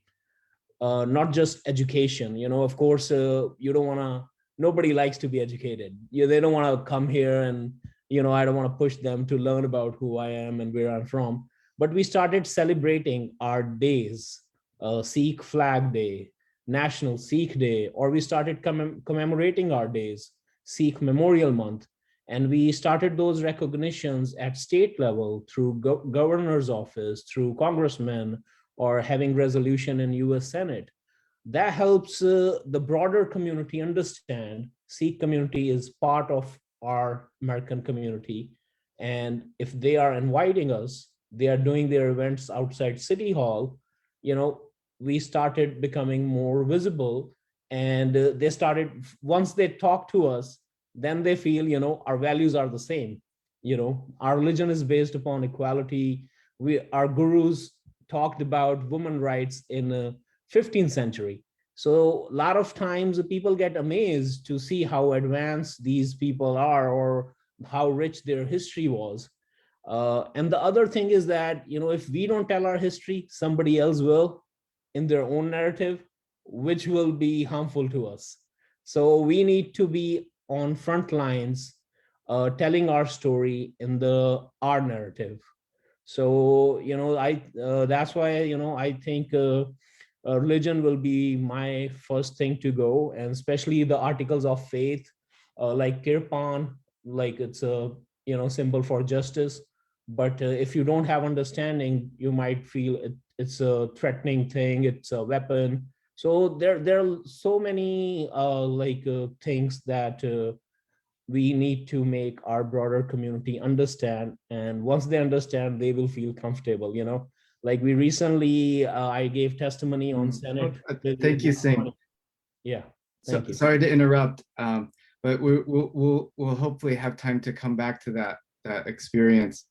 not just education. You know, of course, you don't want to, nobody likes to be educated. They don't want to come here, and, you know, I don't want to push them to learn about who I am and where I'm from. But we started celebrating our days, Sikh Flag Day, National Sikh Day, or we started commemorating our days, Sikh Memorial Month. And we started those recognitions at state level through governor's office, through congressmen, or having resolution in US Senate. That helps the broader community understand Sikh community is part of our American community. And if they are inviting us, they are doing their events outside City Hall, you know, we started becoming more visible. And they started, once they talk to us, then they feel, you know, our values are the same. You know, our religion is based upon equality. Our gurus talked about women rights in the 15th century. So a lot of times people get amazed to see how advanced these people are or how rich their history was. And the other thing is that, you know, if we don't tell our history, somebody else will in their own narrative, which will be harmful to us. So we need to be on front lines, telling our story in our narrative. So, you know, that's why, you know, I think religion will be my first thing to go, and especially the articles of faith, like Kirpan, like it's a symbol for justice. But if you don't have understanding, you might feel it's a threatening thing, it's a weapon. So there are so many things that we need to make our broader community understand, and once they understand, they will feel comfortable. Like we recently, I gave testimony on Senate. Thank you, Singh. Yeah, thank you. Sorry to interrupt, but we'll hopefully have time to come back to that experience.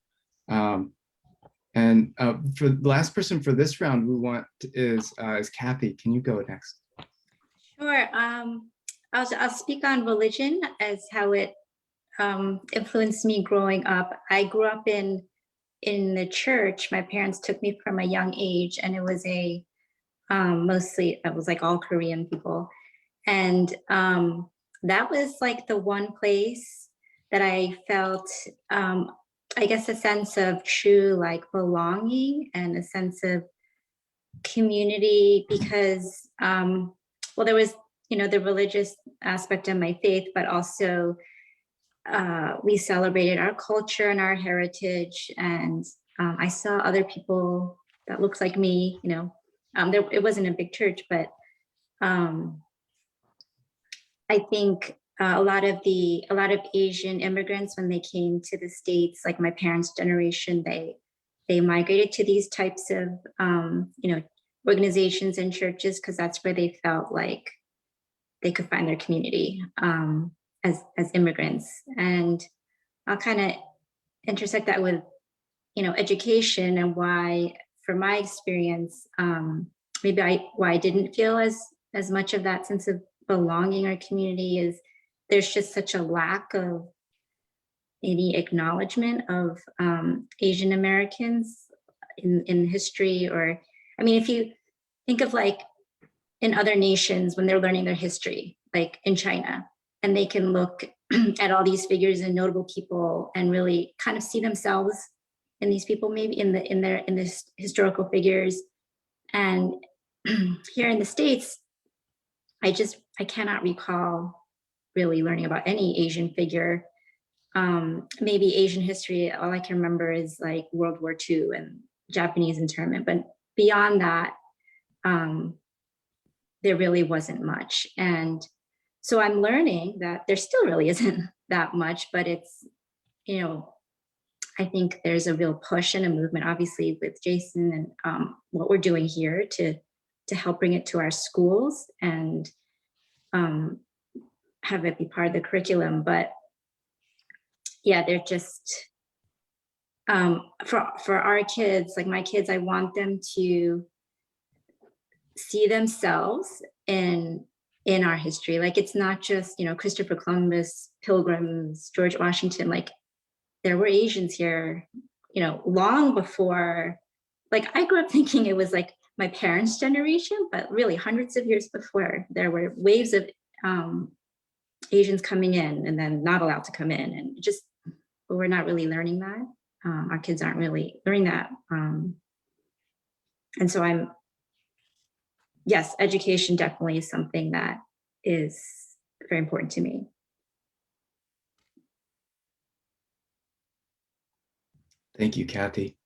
And for the last person for this round, we want is Kathy. Can you go next? Sure. I'll speak on religion as how it influenced me growing up. I grew up in the church. My parents took me from a young age, and it was mostly, it was like all Korean people. And that was like the one place that I felt, I guess, a sense of true like belonging and a sense of community, because, well, there was, the religious aspect of my faith, but also we celebrated our culture and our heritage. And I saw other people that looked like me, it wasn't a big church, but I think a lot of Asian immigrants, when they came to the States, like my parents' generation, they migrated to these types of organizations and churches, because that's where they felt like they could find their community as immigrants. And I'll kind of intersect that with education, and why, from my experience, maybe why I didn't feel as much of that sense of belonging or community is there's just such a lack of any acknowledgement of Asian Americans in history. Or, I mean, if you think of like in other nations when they're learning their history, like in China, and they can look at all these figures and notable people and really kind of see themselves in these people, maybe in this historical figures. And here in the States, I cannot recall really learning about any Asian figure. Maybe Asian history, all I can remember is like World War II and Japanese internment, but beyond that, there really wasn't much. And so I'm learning that there still really isn't that much, but it's, I think there's a real push and a movement, obviously, with Jason and what we're doing here to help bring it to our schools and have it be part of the curriculum. But yeah, they're just, for our kids, like my kids, I want them to see themselves in our history. Like, it's not just, Christopher Columbus, Pilgrims, George Washington, like there were Asians here, long before, like I grew up thinking it was like my parents' generation, but really hundreds of years before, there were waves of Asians coming in and then not allowed to come in. And just, but we're not really learning that. Our kids aren't really learning that. And so yes, education definitely is something that is very important to me. Thank you, Kathy.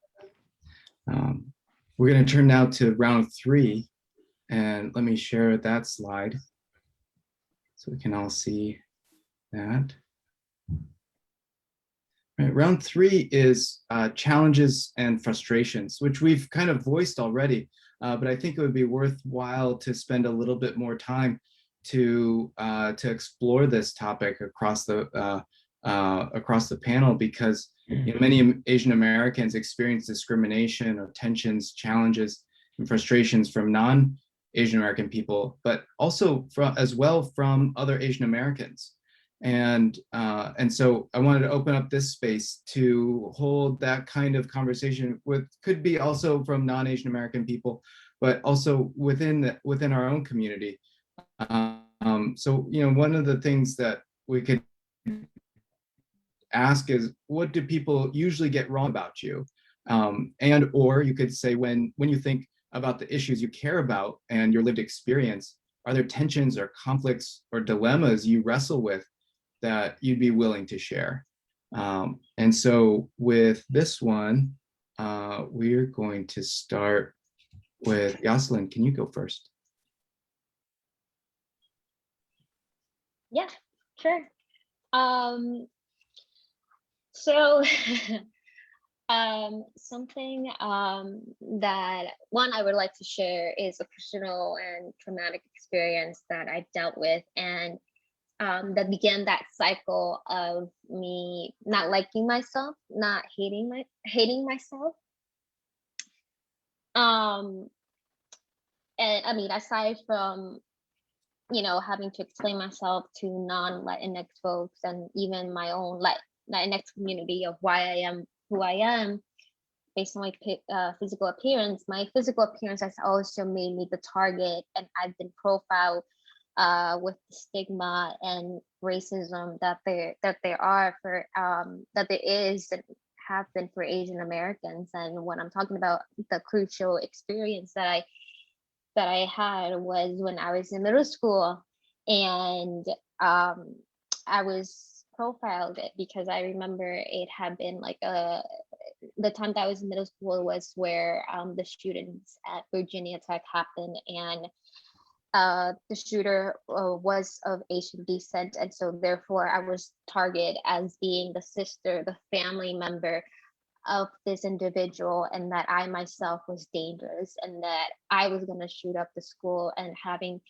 We're going to turn now to round 3, and let me share that slide so we can all see that. Right, round 3 is challenges and frustrations, which we've kind of voiced already, but I think it would be worthwhile to spend a little bit more time to explore this topic across the panel, because many Asian Americans experience discrimination or tensions, challenges, and frustrations from non-Asian American people, but also as well from other Asian Americans. And so I wanted to open up this space to hold that kind of conversation with, could be also from non-Asian American people, but also within our own community. So, one of the things that we could ask is, what do people usually get wrong about you? And or you could say, when you think about the issues you care about and your lived experience, are there tensions or conflicts or dilemmas you wrestle with that you'd be willing to share? And so with this one, we're going to start with Yoselyn. Can you go first? Yeah, sure. So something that one I would like to share is a personal and traumatic experience that I dealt with, and that began that cycle of me not liking myself, not hating myself. And I mean, aside from having to explain myself to non-Latinx folks and even my own Latinx community of why I am who I am based on my physical appearance. My physical appearance has also made me the target, and I've been profiled with the stigma and racism that there are for that there is and have been for Asian Americans. And when I'm talking about the crucial experience that I had was when I was in middle school, and I was profiled because I remember it had been like the time that I was in middle school was where the shootings at Virginia Tech happened, and the shooter was of Asian descent, and so therefore I was targeted as being the sister, the family member of this individual, and that I myself was dangerous, and that I was going to shoot up the school, and having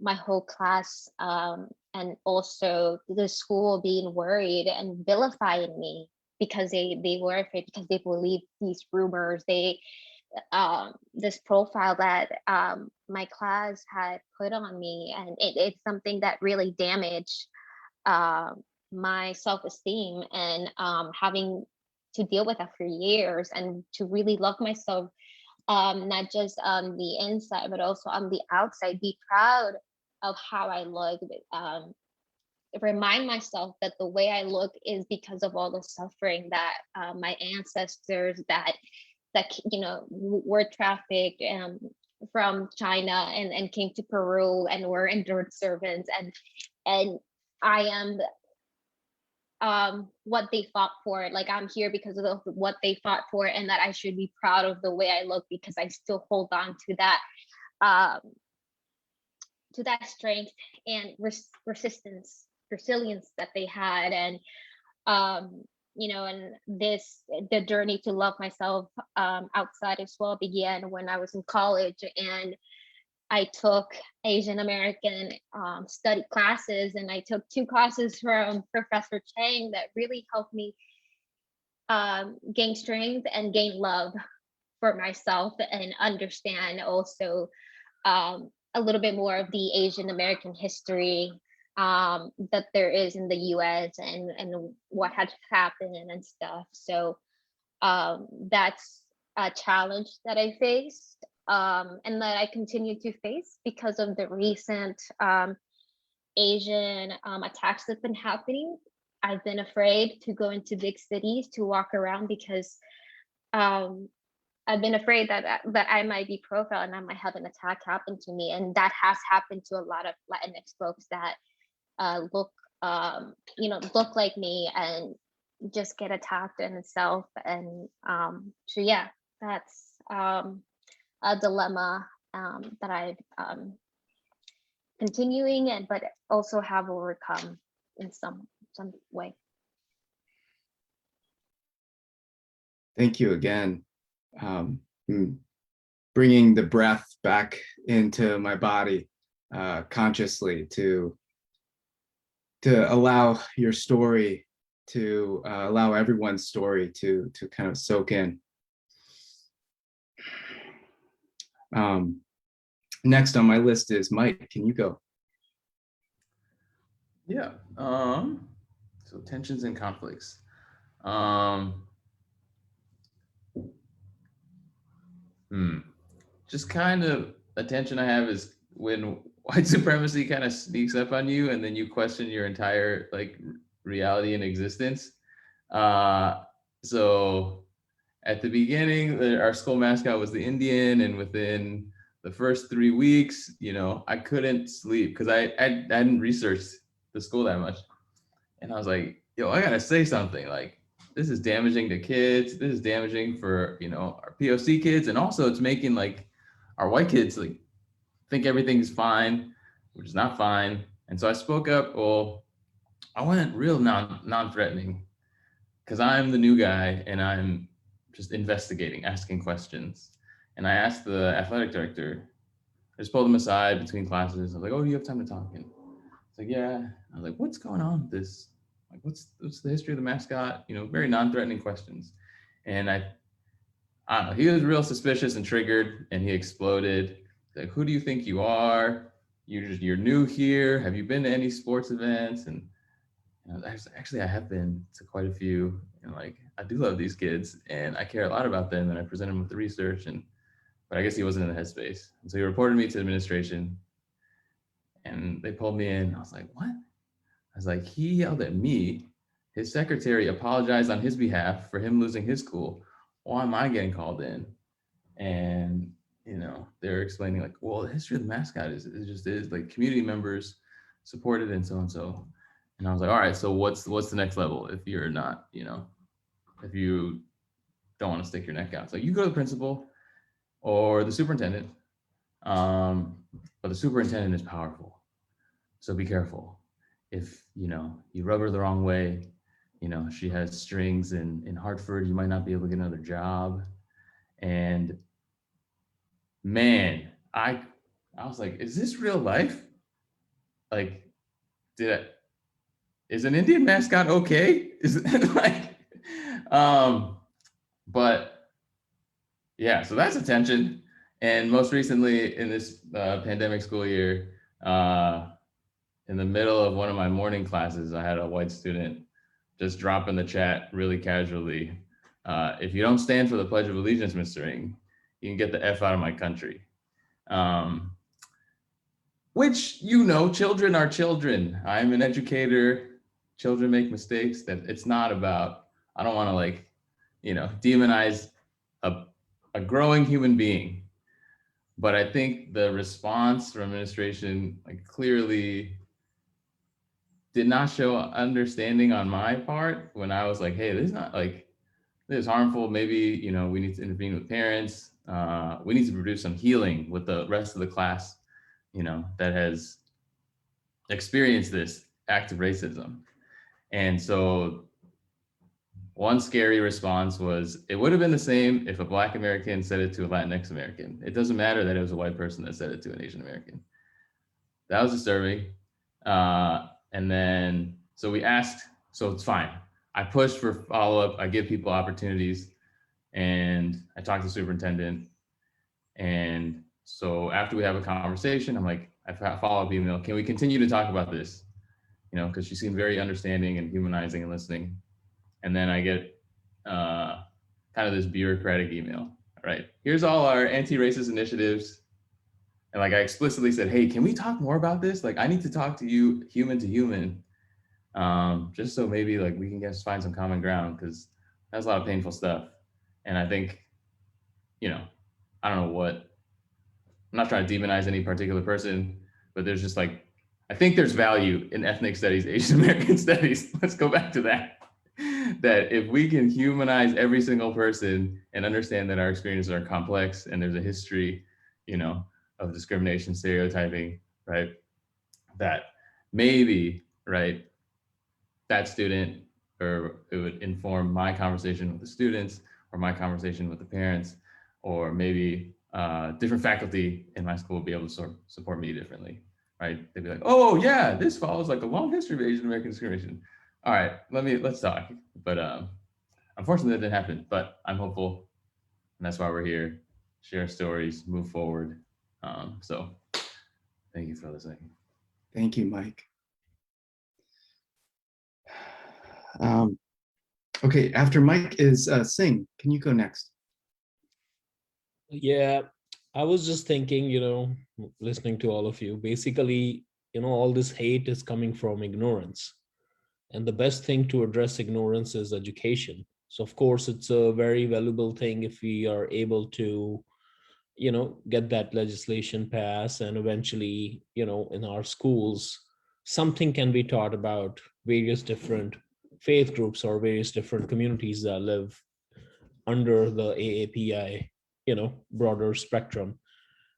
my whole class and also the school being worried and vilifying me because they were afraid, because they believed these rumors, this profile that my class had put on me, and it's something that really damaged my self-esteem, and having to deal with that for years, and to really love myself, not just on the inside but also on the outside, be proud of how I look, remind myself that the way I look is because of all the suffering that my ancestors that were trafficked from China and came to Peru and were indentured servants, and I am what they fought for. Like, I'm here because of what they fought for, and that I should be proud of the way I look because I still hold on to that strength and resilience that they had. And and the journey to love myself outside as well began when I was in college, and I took Asian American study classes, and I took 2 classes from Professor Chang that really helped me gain strength and gain love for myself, and understand also a little bit more of the Asian American history that there is in the US, and what had happened and stuff. So that's a challenge that I faced, and that I continue to face because of the recent Asian attacks that have been happening. I've been afraid to go into big cities to walk around because I've been afraid that I might be profiled and I might have an attack happen to me, and that has happened to a lot of Latinx folks that look like me and just get attacked in itself. And so yeah, that's a dilemma that I've continuing but also have overcome in some way. Thank you again. Bringing the breath back into my body consciously to allow your story, to allow everyone's story to kind of soak in. Next on my list is Mike. Can you go? Yeah. So tensions and conflicts. Just kind of a tension I have is when white supremacy kind of sneaks up on you, and then you question your entire reality and existence. So at the beginning, our school mascot was the Indian, and within the first 3 weeks, you know, I couldn't sleep because I hadn't researched the school that much. And I was like, yo, I gotta say something. Like, this is damaging to kids. This is damaging for, you know, our POC kids. And also it's making like our white kids like think everything's fine, which is not fine. And so I spoke up. Well, I went real non-threatening because I'm the new guy and I'm just investigating, asking questions. And I asked the athletic director, I just pulled him aside between classes. I was like, oh, do you have time to talk? And he's like, yeah. I was like, what's going on with this? Like, what's the history of the mascot? You know, very non-threatening questions. And I don't know, he was real suspicious and triggered, and he exploded. Like, who do you think you are? You're new here. Have you been to any sports events? And actually, I have been to quite a few. And like, I do love these kids, and I care a lot about them. And I present them with the research, but I guess he wasn't in the headspace. And so he reported me to administration, and they pulled me in. I was like, what? I was like, he yelled at me. His secretary apologized on his behalf for him losing his school. Why am I getting called in? And, you know, they're explaining like, well, the history of the mascot is like community members supported and so and so. And I was like, all right, so what's the next level if you're not, you know, if you don't want to stick your neck out? So you go to the principal or the superintendent, but the superintendent is powerful. So be careful. If, you know, you rub her the wrong way, you know, she has strings in Hartford, you might not be able to get another job. And man, I was like, is this real life? Like, is an Indian mascot okay? Is it like, but yeah, so that's attention. And most recently in this pandemic school year, in the middle of one of my morning classes, I had a white student just drop in the chat really casually, if you don't stand for the Pledge of Allegiance, Mr. Ng, you can get the F out of my country. Which, you know, children are children. I'm an educator. Children make mistakes. That it's not about, I don't want to like, you know, demonize a growing human being. But I think the response from administration like clearly did not show understanding on my part when I was like, hey, this is not like, this is harmful. Maybe, you know, we need to intervene with parents. We need to produce some healing with the rest of the class, you know, that has experienced this act of racism. And so one scary response was, it would have been the same if a Black American said it to a Latinx American. It doesn't matter that it was a white person that said it to an Asian American. That was disturbing. And then, so we asked, so it's fine. I pushed for follow-up. I give people opportunities, and I talked to the superintendent. And so after we have a conversation, I'm like, I follow up email. Can we continue to talk about this? You know, because she seemed very understanding and humanizing and listening. And then I get kind of this bureaucratic email, right? Here's all our anti-racist initiatives. And like I explicitly said, hey, can we talk more about this? Like I need to talk to you human to human, just so maybe like we can find some common ground, because that's a lot of painful stuff. And I think, you know, I don't know what, I'm not trying to demonize any particular person, but there's just like, I think there's value in ethnic studies, Asian American studies. Let's go back to that. That if we can humanize every single person and understand that our experiences are complex and there's a history, you know, of discrimination, stereotyping, right? That maybe, right, that student, or it would inform my conversation with the students or my conversation with the parents, or maybe different faculty in my school will be able to support me differently, right? They'd be like, oh yeah, this follows like a long history of Asian American discrimination. All right, let's talk. But unfortunately that didn't happen, but I'm hopeful, and that's why we're here, share stories, move forward. So thank you for listening. Thank you, Mike. Okay, after Mike is Singh. Can you go next? Yeah, I was just thinking, you know, listening to all of you, basically, you know, all this hate is coming from ignorance. And the best thing to address ignorance is education. So of course, it's a very valuable thing if we are able to, get that legislation passed, and eventually, in our schools, something can be taught about various different faith groups or various different communities that live under the AAPI, broader spectrum.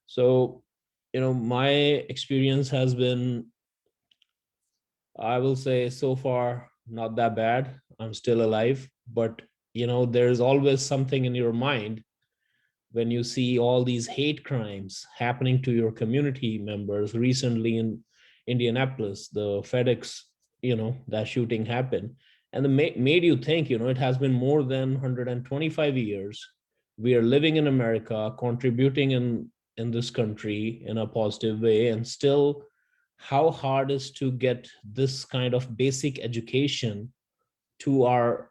So, my experience has been, I will say, so far, not that bad. I'm still alive, but there's always something in your mind when you see all these hate crimes happening to your community members. Recently in Indianapolis, the FedEx, that shooting happened. And made you think, it has been more than 125 years. We are living in America, contributing in this country in a positive way, and still how hard is to get this kind of basic education to our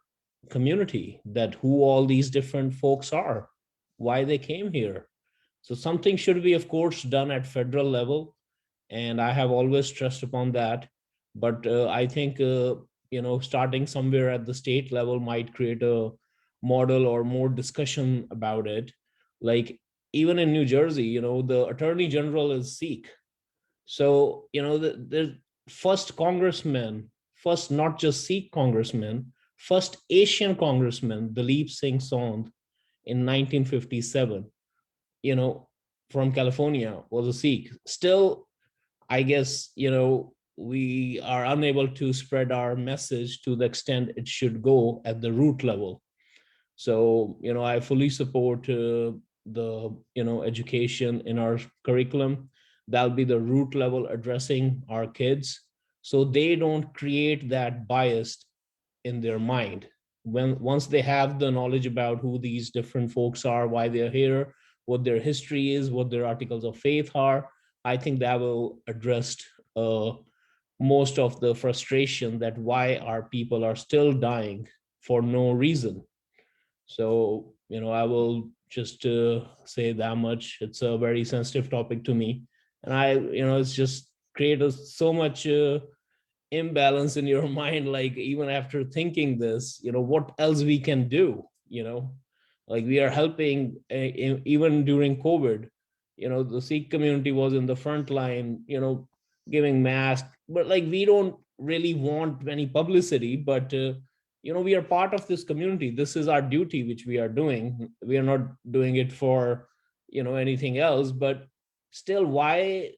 community, that who all these different folks are, why they came here. So something should be, of course, done at federal level, and I have always stressed upon that. But I think starting somewhere at the state level might create a model or more discussion about it. Like even in New Jersey, the attorney general is Sikh. So the first congressman, first not just Sikh congressman, first Asian congressman, Dalip Singh Sond, in 1957, from California, was a Sikh. Still, I guess, we are unable to spread our message to the extent it should go at the root level. So, I fully support the, education in our curriculum. That'll be the root level, addressing our kids so they don't create that bias in their mind. Once they have the knowledge about who these different folks are, why they're here, what their history is, what their articles of faith are, I think that will address most of the frustration that why our people are still dying for no reason. So, I will just say that much. It's a very sensitive topic to me. And it's just created so much imbalance in your mind. Like even after thinking this, what else we can do, like we are helping even during COVID, the Sikh community was in the front line, giving masks, but like we don't really want any publicity, but we are part of this community. This is our duty, which we are doing. We are not doing it for, anything else, but still, why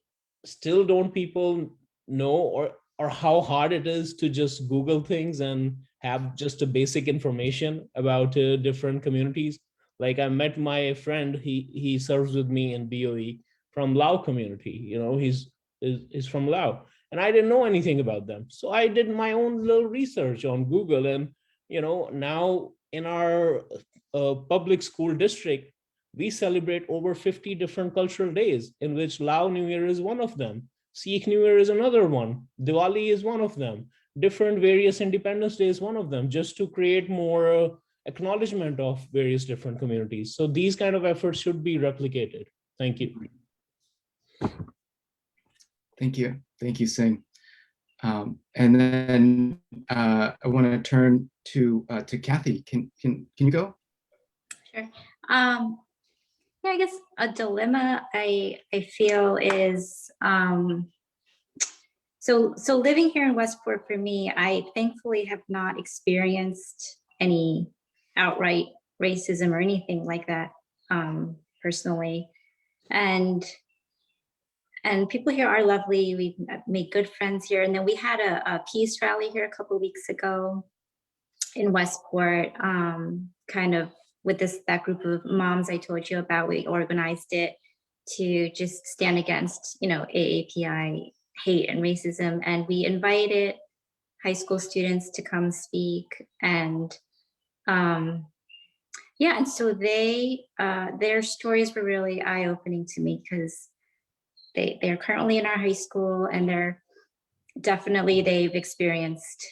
still don't people know or how hard it is to just Google things and have just a basic information about different communities? Like I met my friend, he serves with me in BOE from Lao community, he's from Lao, and I didn't know anything about them. So I did my own little research on Google, and now in our public school district, we celebrate over 50 different cultural days, in which Lao New Year is one of them. Sikh New Year is another one. Diwali is one of them. Different various Independence Day is one of them, just to create more acknowledgement of various different communities. So these kind of efforts should be replicated. Thank you. Thank you. Thank you, Singh. And then I want to turn to Kathy. Can you go? Sure. Yeah, I guess a dilemma I feel is so living here in Westport, for me, I thankfully have not experienced any outright racism or anything like that personally, and people here are lovely. We've made good friends here, and then we had a peace rally here a couple of weeks ago in Westport, kind of with that group of moms I told you about. We organized it to just stand against, AAPI hate and racism. And we invited high school students to come speak. And yeah, and so their stories were really eye-opening to me, because they're currently in our high school, and they've experienced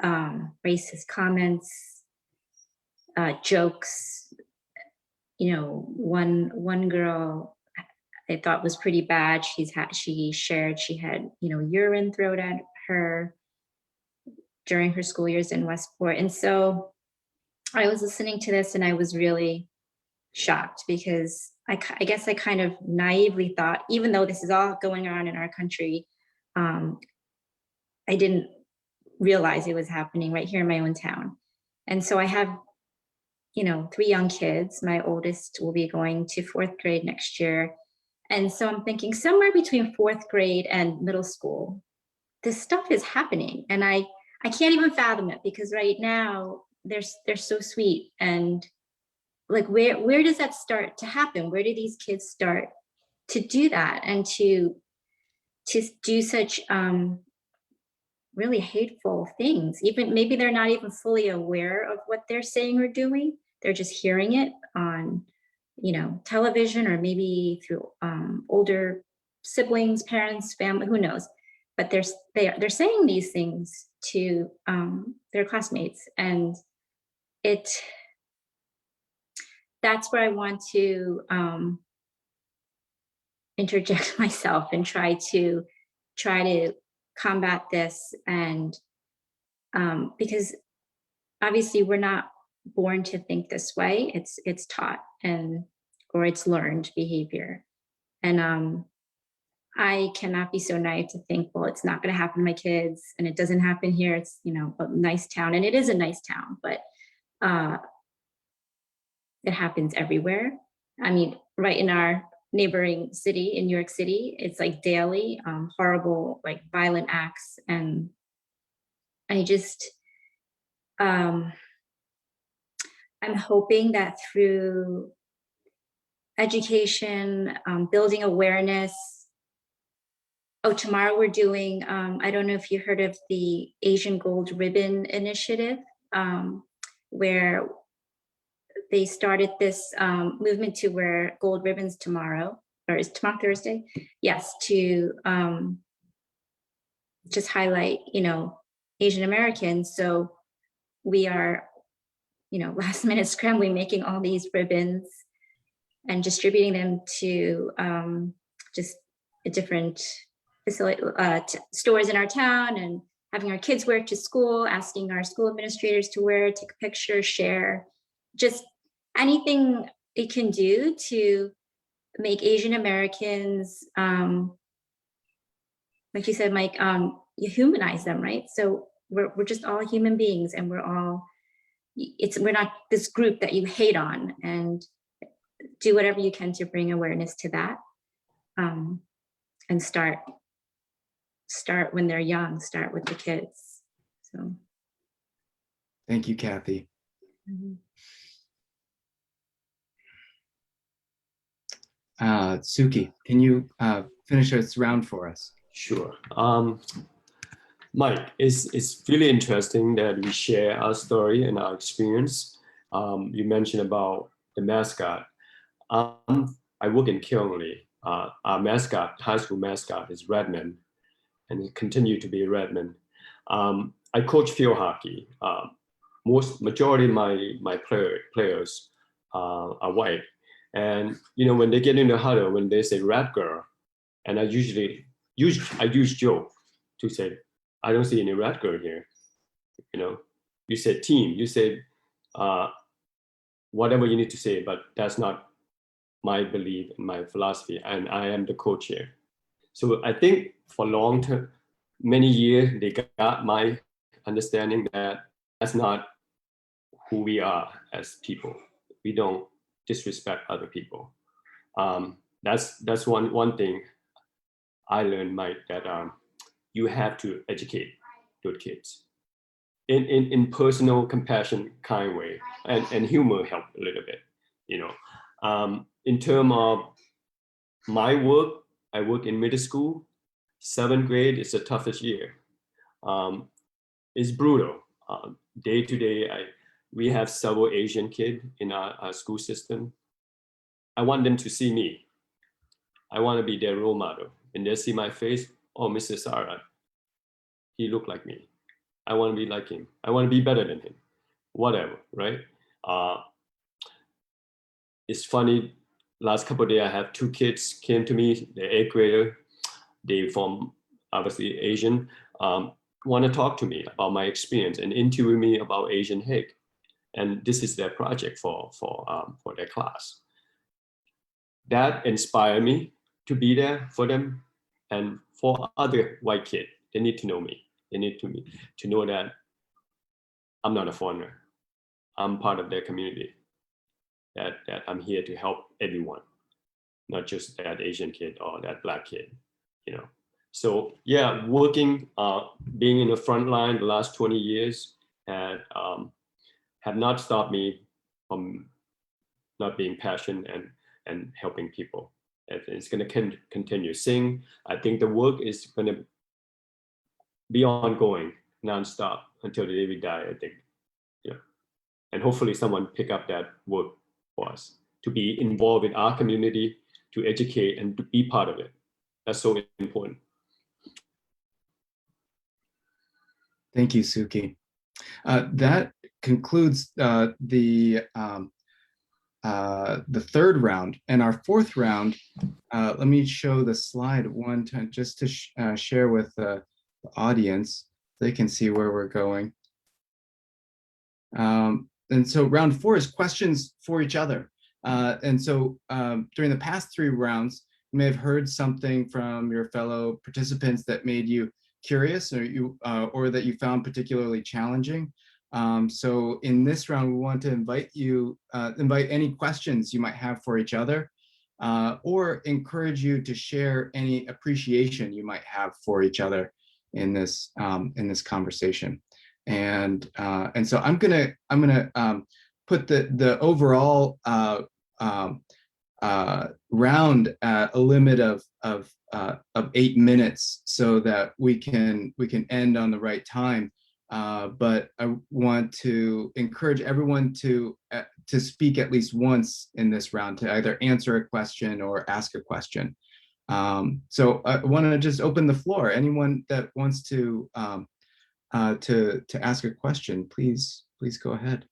racist comments, jokes. One girl I thought was pretty bad. She shared she had urine thrown at her during her school years in Westport, and so I was listening to this and I was really shocked because I guess I kind of naively thought, even though this is all going on in our country, I didn't realize it was happening right here in my own town. And so I have, you know, 3 young kids. My oldest will be going to 4th grade next year. And so I'm thinking somewhere between 4th grade and middle school, this stuff is happening. And I can't even fathom it, because right now they're so sweet. And like, where does that start to happen? Where do these kids start to do that and to do such really hateful things? Even maybe they're not even fully aware of what they're saying or doing. They're just hearing it on, you know, television, or maybe through older siblings, parents, family, who knows? But they're saying these things to their classmates, and that's where I want to interject myself and try to combat this. And because obviously we're not born to think this way. It's taught, or it's learned behavior. And I cannot be so naive to think, well, it's not going to happen to my kids, and it doesn't happen here. It's, you know, a nice town, and it is a nice town, but it happens everywhere. I mean, right in our neighboring city in New York City, it's like daily horrible, like violent acts. And I just, I'm hoping that through education, building awareness. Oh, tomorrow we're doing, I don't know if you heard of the Asian Gold Ribbon Initiative, where they started this movement to wear gold ribbons tomorrow, or is tomorrow Thursday? Yes, to just highlight, you know, Asian Americans. So we are, you know, last minute scrambling, making all these ribbons and distributing them to just a different facility, stores in our town, and having our kids wear it to school, asking our school administrators to wear it, take a picture, share, just anything it can do to make Asian Americans, like you said, Mike, you humanize them, right? So we're just all human beings, and we're not this group that you hate on, and do whatever you can to bring awareness to that, and start when they're young, start with the kids. So Thank you, Kathy. Souki, can you finish this round for us? Sure. Mike, it's really interesting that we share our story and our experience. You mentioned about the mascot. I work in Kyungli. Our mascot, high school mascot, is Redmond, and it continued to be Redmond. I coach field hockey. Majority of my players are white, and you know, when they get in the huddle, when they say "red girl," and I use joke to say, I don't see any red girl here. You know, you said team, you said whatever you need to say, but that's not my belief and my philosophy, and I am the coach here. So I think for long term, many years, they got my understanding that that's not who we are as people. We don't disrespect other people. That's one thing I learned, Mike, that you have to educate your kids in personal, compassion, kind way, and humor help a little bit, you know. In terms of my work, I work in middle school. 7th grade is the toughest year. It's brutal. Day to day, we have several Asian kids in our school system. I want them to see me. I want to be their role model. And they see my face, oh, Mr. Syharat, he looked like me. I want to be like him. I want to be better than him. Whatever, right? It's funny, last couple of days, I have 2 kids came to me, they're 8th grader. They from obviously Asian, want to talk to me about my experience and interview me about Asian hate. and this is their project for their class. That inspired me to be there for them, and for other white kids, they need to know me. They need to know that I'm not a foreigner. I'm part of their community. That I'm here to help everyone, not just that Asian kid or that Black kid, you know. So yeah, working, being in the front line the last 20 years have not stopped me from not being passionate and helping people. It's going to continue. Sing, I think the work is going to be ongoing, nonstop until the day we die, I think. Yeah. And hopefully someone pick up that work for us, to be involved in our community, to educate and to be part of it. That's so important. Thank you, Souki. That concludes the third round, and our fourth round. Let me show the slide one time just to share with the audience. They can see where we're going. And so round 4 is questions for each other. And so during the past 3 rounds, you may have heard something from your fellow participants that made you curious, or that you found particularly challenging. So in this round, we want to invite any questions you might have for each other, or encourage you to share any appreciation you might have for each other in this conversation. And so I'm gonna put the overall round at a limit of 8 minutes, so that we can end on the right time. But I want to encourage everyone to speak at least once in this round, to either answer a question or ask a question. So I want to just open the floor. Anyone that wants to ask a question, please go ahead.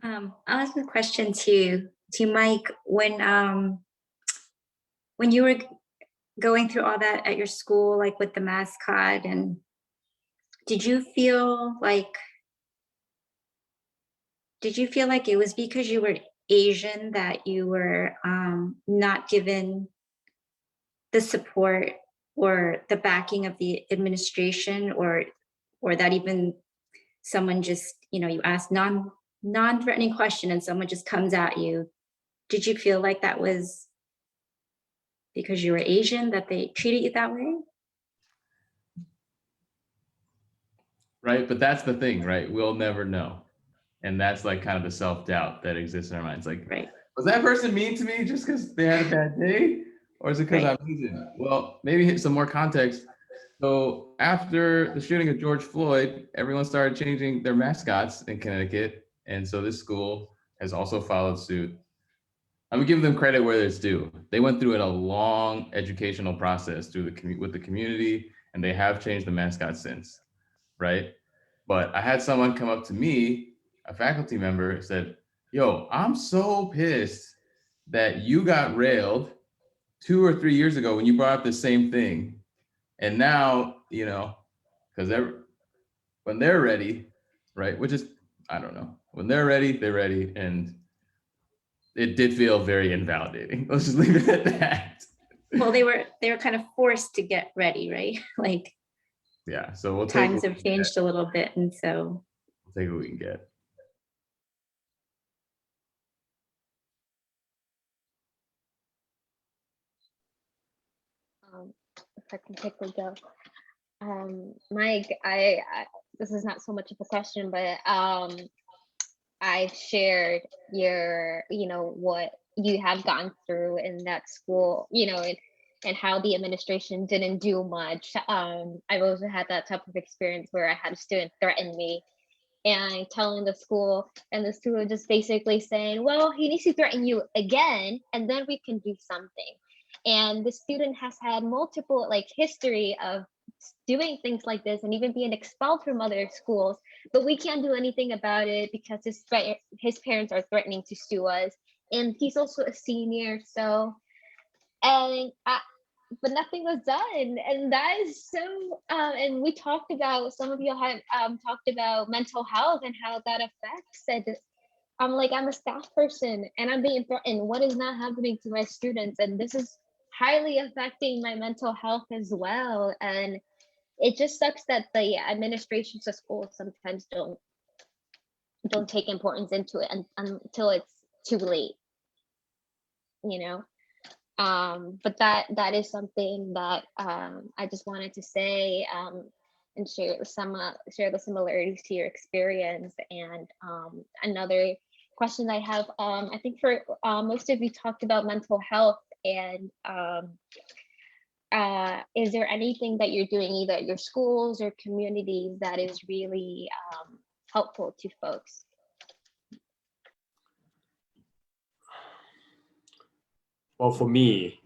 I'll ask a question to Mike. When you were going through all that at your school, like with the mascot, and did you feel like it was because you were Asian that you were not given the support or the backing of the administration, or that even someone just, you ask non-threatening question and someone just comes at you? Did you feel like that was because you were Asian that they treated you that way? Right, but that's the thing, right? We'll never know. And that's like kind of the self-doubt that exists in our minds. Like, Right. Was that person mean to me just because they had a bad day? Or is it because Right. I'm Asian? Well, maybe hit some more context. So after the shooting of George Floyd, everyone started changing their mascots in Connecticut. And so this school has also followed suit. I'm gonna give them credit where it's due. They went through a long educational process with the community, and they have changed the mascot since, right? But I had someone come up to me, a faculty member, said, "Yo, I'm so pissed that you got railed 2 or 3 years ago when you brought up the same thing. And now, because when they're ready, right? Which is, I don't know, when they're ready, they're ready." And it did feel very invalidating. Let's just leave it at that. Well, they were kind of forced to get ready, right? Like, Yeah, so we'll take times have changed a little bit, and so we'll take what we can get. If I can quickly go. Mike, I this is not so much of a question, but I shared what you have gone through in that school, and how the administration didn't do much. I've also had that type of experience where I had a student threaten me, and telling the school, and the student just basically saying, well, he needs to threaten you again, and then we can do something. And the student has had multiple history of doing things like this and even being expelled from other schools, but we can't do anything about it because his parents are threatening to sue us. And he's also a senior, so but nothing was done, and that is so. And we talked about, some of you have talked about mental health and how that affects. And I'm like, I'm a staff person and I'm being threatened. What is not happening to my students? And this is highly affecting my mental health as well. And it just sucks that the administrations of schools sometimes don't take importance into it until it's too late, you know. But that is something that I just wanted to say, and share the similarities to your experience. And another question I have, I think for most of you talked about mental health, and is there anything that you're doing either at your schools or communities that is really helpful to folks? Well, for me,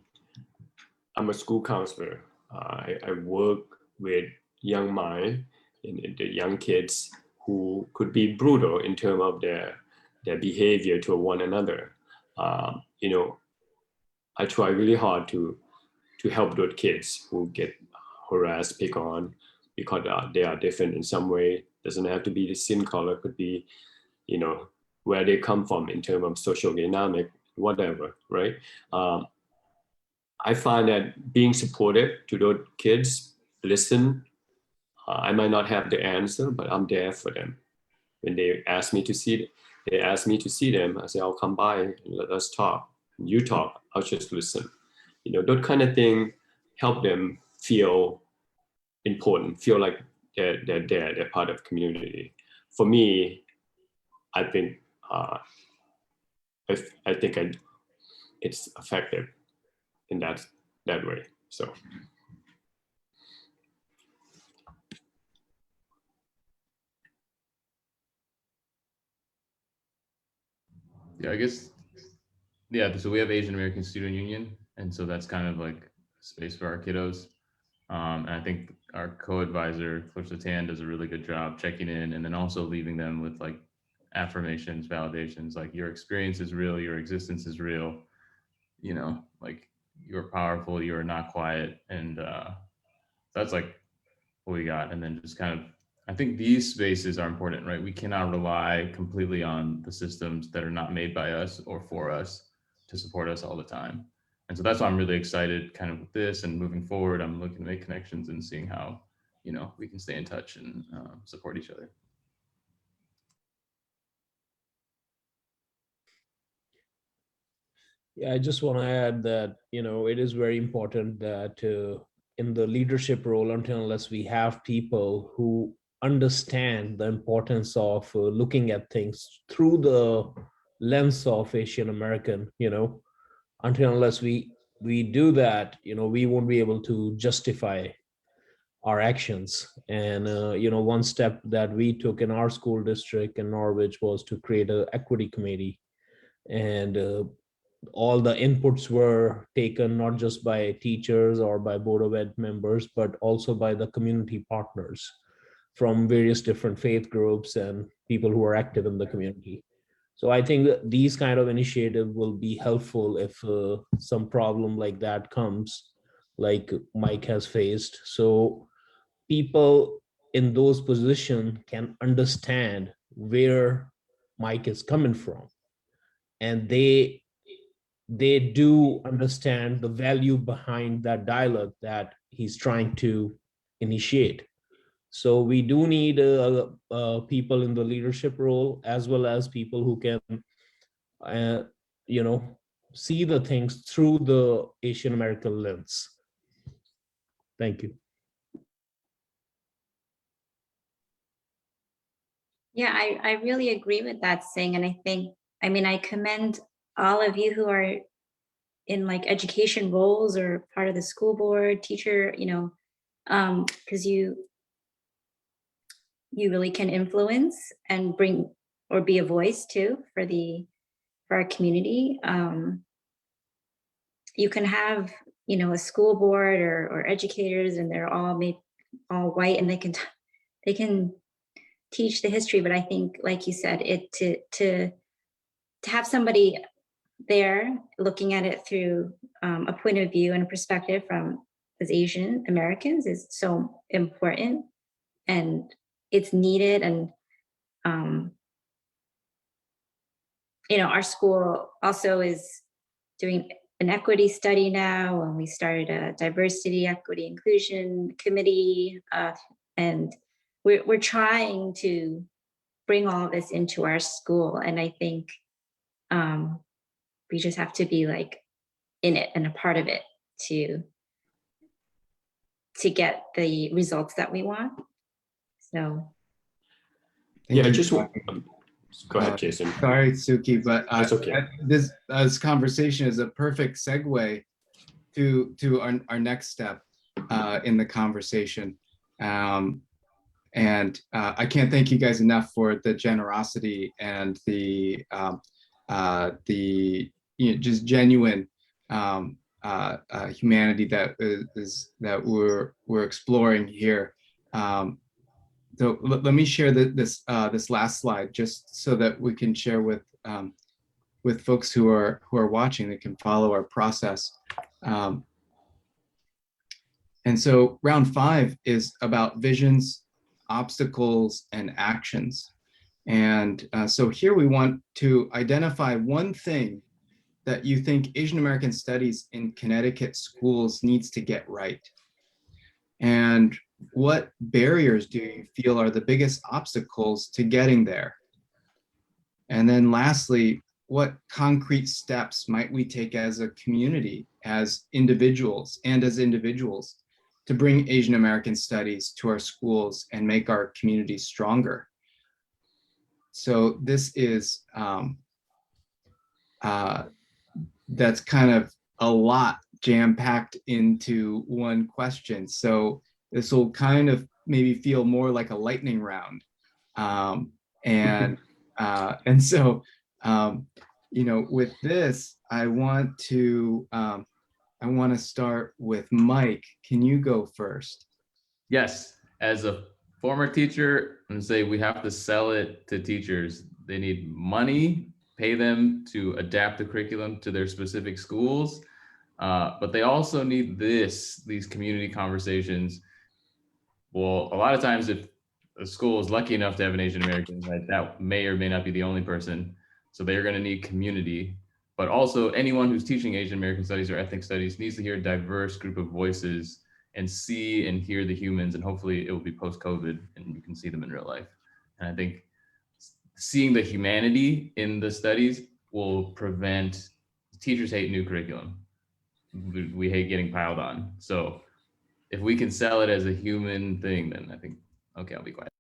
I'm a school counselor. I work with young minds, the young kids who could be brutal in terms of their behavior to one another. You know, I try really hard to help those kids who get harassed, picked on, because they are different in some way. Doesn't have to be the skin color, could be, you know, where they come from in terms of social dynamic, whatever, right? I find that being supportive to those kids, listen, I might not have the answer, but I'm there for them. When they ask me to see them, I say, I'll come by and let us talk. You talk, I'll just listen. You know, that kind of thing help them feel important, feel like they're there, they're part of community. For me, I think it's effective in that way. So. Yeah, I guess, yeah, so we have Asian American Student Union, and so that's kind of like space for our kiddos. And I think our co-advisor, Coach Latan, does a really good job checking in, and then also leaving them with like affirmations, validations, like your experience is real, your existence is real, you know, like you're powerful, you're not quiet. And that's like what we got. And then just kind of, I think these spaces are important, right? We cannot rely completely on the systems that are not made by us or for us to support us all the time. And so that's why I'm really excited kind of with this and moving forward. I'm looking to make connections and seeing how, you know, we can stay in touch and support each other. Yeah, I just want to add that, you know, it is very important that in the leadership role, unless we have people who understand the importance of looking at things through the lens of Asian American, you know, unless we do that, you know, we won't be able to justify our actions. And you know, one step that we took in our school district in Norwich was to create an equity committee, and all the inputs were taken not just by teachers or by Board of Ed members, but also by the community partners from various different faith groups and people who are active in the community. So I think that these kind of initiatives will be helpful if some problem like that comes, like Mike has faced. So people in those positions can understand where Mike is coming from, and they do understand the value behind that dialogue that he's trying to initiate. So we do need people in the leadership role, as well as people who can, you know, see the things through the Asian American lens. Thank you. Yeah, I really agree with that, Singh. And I think, I mean, I commend all of you who are in like education roles or part of the school board, teacher, you know, because you really can influence and bring or be a voice too for our community. You can have, you know, a school board or educators, and they're all all white and they can teach the history, but I think, like you said, to have somebody there looking at it through a point of view and a perspective from as Asian Americans is so important, and it's needed. And our school also is doing an equity study now, and we started a diversity, equity, inclusion committee, and we're trying to bring all of this into our school. And I think we just have to be like in it and a part of it to get the results that we want. So Thank Yeah, I you. just want. Go ahead, Jason. Sorry, Souki, but That's okay. this conversation is a perfect segue to our next step in the conversation. And I can't thank you guys enough for the generosity and the just genuine humanity that we're exploring here. So let me share this last slide just so that we can share with folks who are watching. They can follow our process. And so round 5 is about visions, obstacles, and actions. And so here we want to identify one thing that you think Asian American Studies in Connecticut schools needs to get right. And what barriers do you feel are the biggest obstacles to getting there? And then lastly, what concrete steps might we take as a community, as individuals, to bring Asian American Studies to our schools and make our communities stronger? So this is, that's kind of a lot jam-packed into one question. So this will kind of maybe feel more like a lightning round. And so, with this, I want to start with Mike. Can you go first? Yes, as a former teacher, I'm gonna say we have to sell it to teachers. They need money, pay them to adapt the curriculum to their specific schools, but they also need these community conversations. Well, a lot of times if a school is lucky enough to have an Asian American, right, that may or may not be the only person. So they're gonna need community, but also anyone who's teaching Asian American Studies or ethnic studies needs to hear a diverse group of voices and see and hear the humans, and hopefully it will be post-COVID and you can see them in real life. And I think seeing the humanity in the studies will prevent, teachers hate new curriculum. We hate getting piled on. So if we can sell it as a human thing, then I think, okay, I'll be quiet.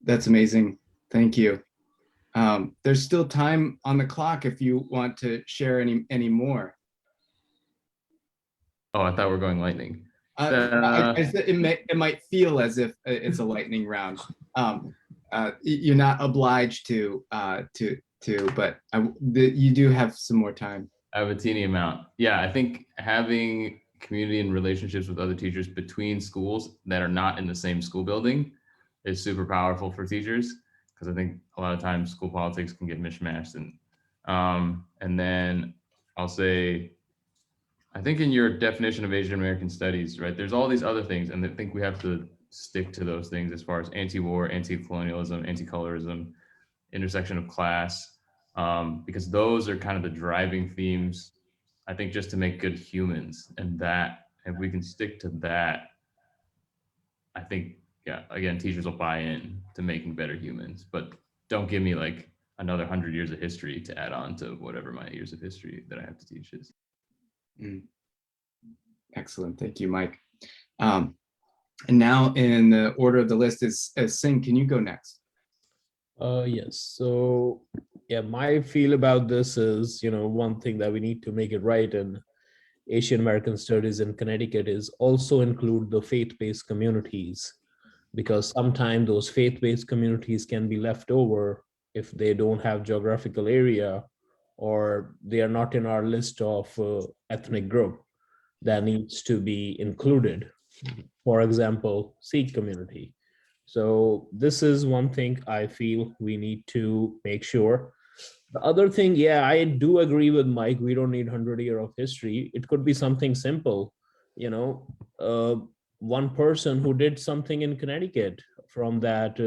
That's amazing. Thank you. There's still time on the clock if you want to share any more. Oh, I thought we were going lightning. I said it might feel as if it's a lightning round. You're not obliged to, but you do have some more time. I have a teeny amount. Yeah, I think having community and relationships with other teachers between schools that are not in the same school building is super powerful for teachers, because I think a lot of times school politics can get mishmashed. And then I'll say, I think in your definition of Asian American Studies, right, there's all these other things, and I think we have to stick to those things as far as anti-war, anti-colonialism, anti-colorism, intersection of class, because those are kind of the driving themes, I think, just to make good humans. And that, if we can stick to that, I think, yeah, again, teachers will buy in to making better humans. But don't give me like another 100 years of history to add on to whatever my years of history that I have to teach is. Excellent. Thank you, Mike. And now in the order of the list is Singh. Can you go next? Yes. So yeah, my feel about this is, one thing that we need to make it right in Asian American Studies in Connecticut is also include the faith-based communities, because sometimes those faith-based communities can be left over if they don't have geographical area or they are not in our list of ethnic group. that needs to be included. For example, Sikh community. So this is one thing I feel we need to make sure. The other thing, yeah, I do agree with Mike. We don't need 100 years of history. It could be something simple, you know, one person who did something in Connecticut from that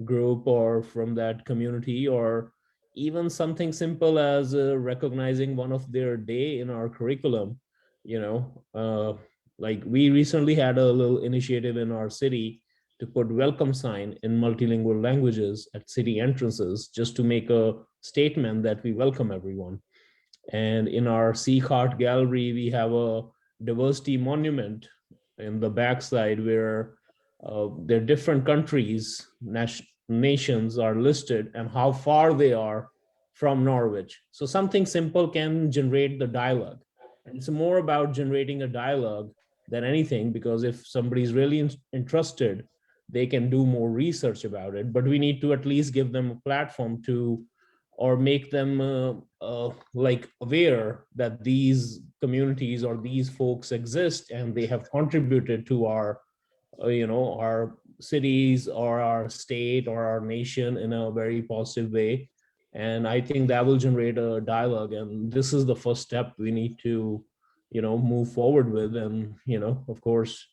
group or from that community, or even something simple as recognizing one of their day in our curriculum, you know, like we recently had a little initiative in our city to put welcome sign in multilingual languages at city entrances, just to make a statement that we welcome everyone. And in our Sikh art gallery, we have a diversity monument in the backside where their different countries, nations are listed and how far they are from Norwich. So something simple can generate the dialogue. And it's more about generating a dialogue than anything, because if somebody's really interested, they can do more research about it, but we need to at least give them a platform to, or make them like aware that these communities or these folks exist and they have contributed to our, you know, our cities or our state or our nation in a very positive way. And I think that will generate a dialogue. And this is the first step we need to, you know, move forward with. And, you know, of course,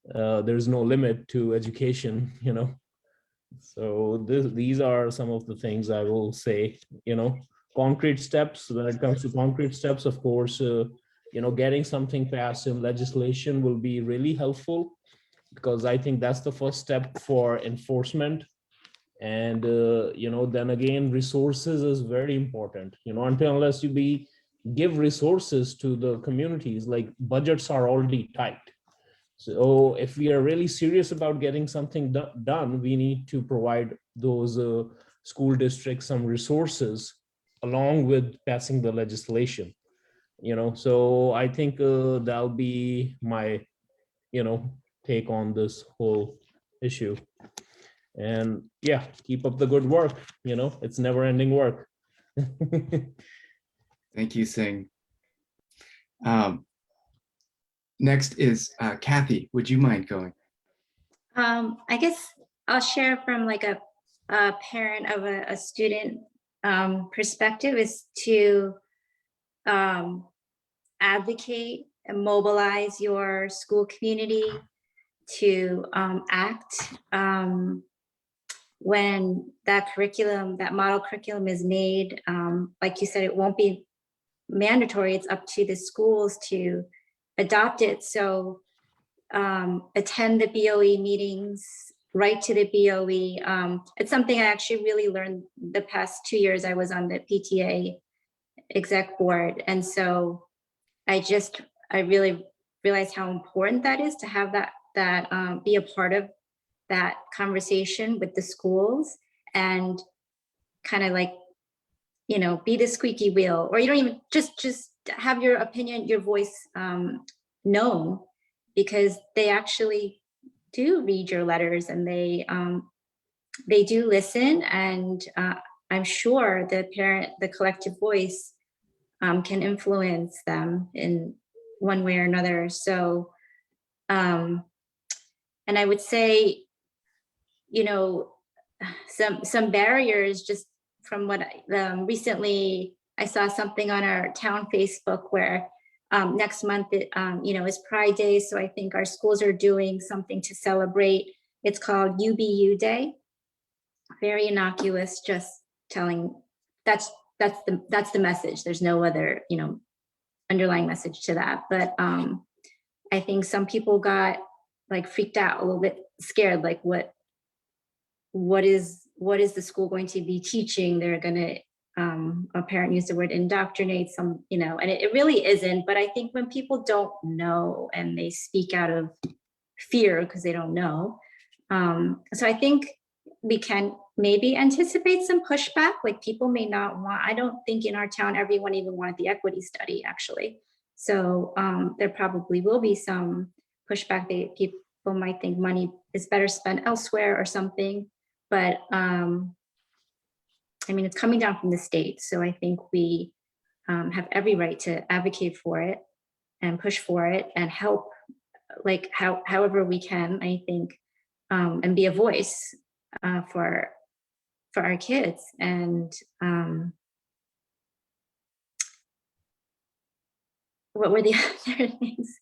there's no limit to education, you know. So these are some of the things I will say, you know. Concrete steps, when it comes to concrete steps, of course, you know, getting something passed in legislation will be really helpful, because I think that's the first step for enforcement. And, you know, then again, resources is very important, you know, unless you give resources to the communities, like budgets are already tight. So if we are really serious about getting something done, we need to provide those school districts some resources along with passing the legislation, you know. So I think that'll be my, you know, take on this whole issue. And yeah, keep up the good work, you know, it's never ending work. Thank you, Singh. Next is Kathy. Would you mind going? I guess I'll share from like a parent of a student perspective, is to advocate and mobilize your school community to act when that curriculum, that model curriculum is made. Like you said, it won't be mandatory. It's up to the schools to adopt it. So attend the BOE meetings, write to the BOE. It's something I actually really learned the past 2 years. I was on the PTA exec board. And so I really realized how important that is, to have that be a part of that conversation with the schools, and kind of like, you know, be the squeaky wheel, or you don't even just have your opinion, your voice known, because they actually do read your letters, and they do listen. And I'm sure the collective voice can influence them in one way or another. So, and I would say, you know, some barriers, just from what recently I saw something on our town Facebook where next month, you know, is Pride Day. So I think our schools are doing something to celebrate. It's called UBU Day. Very innocuous, just telling that's the message. There's no other, you know, underlying message to that. But I think some people got like freaked out, a little bit scared, like what is the school going to be teaching? They're going to, a parent used the word indoctrinate, some, you know, and it really isn't. But I think when people don't know and they speak out of fear because they don't know. So I think we can maybe anticipate some pushback, like people may not want, I don't think in our town, everyone even wanted the equity study actually. So there probably will be some pushback. People might think money is better spent elsewhere or something. But I mean, it's coming down from the state. So I think we have every right to advocate for it. push for it and help, like however we can, I think, and be a voice for our kids. And what were the other things?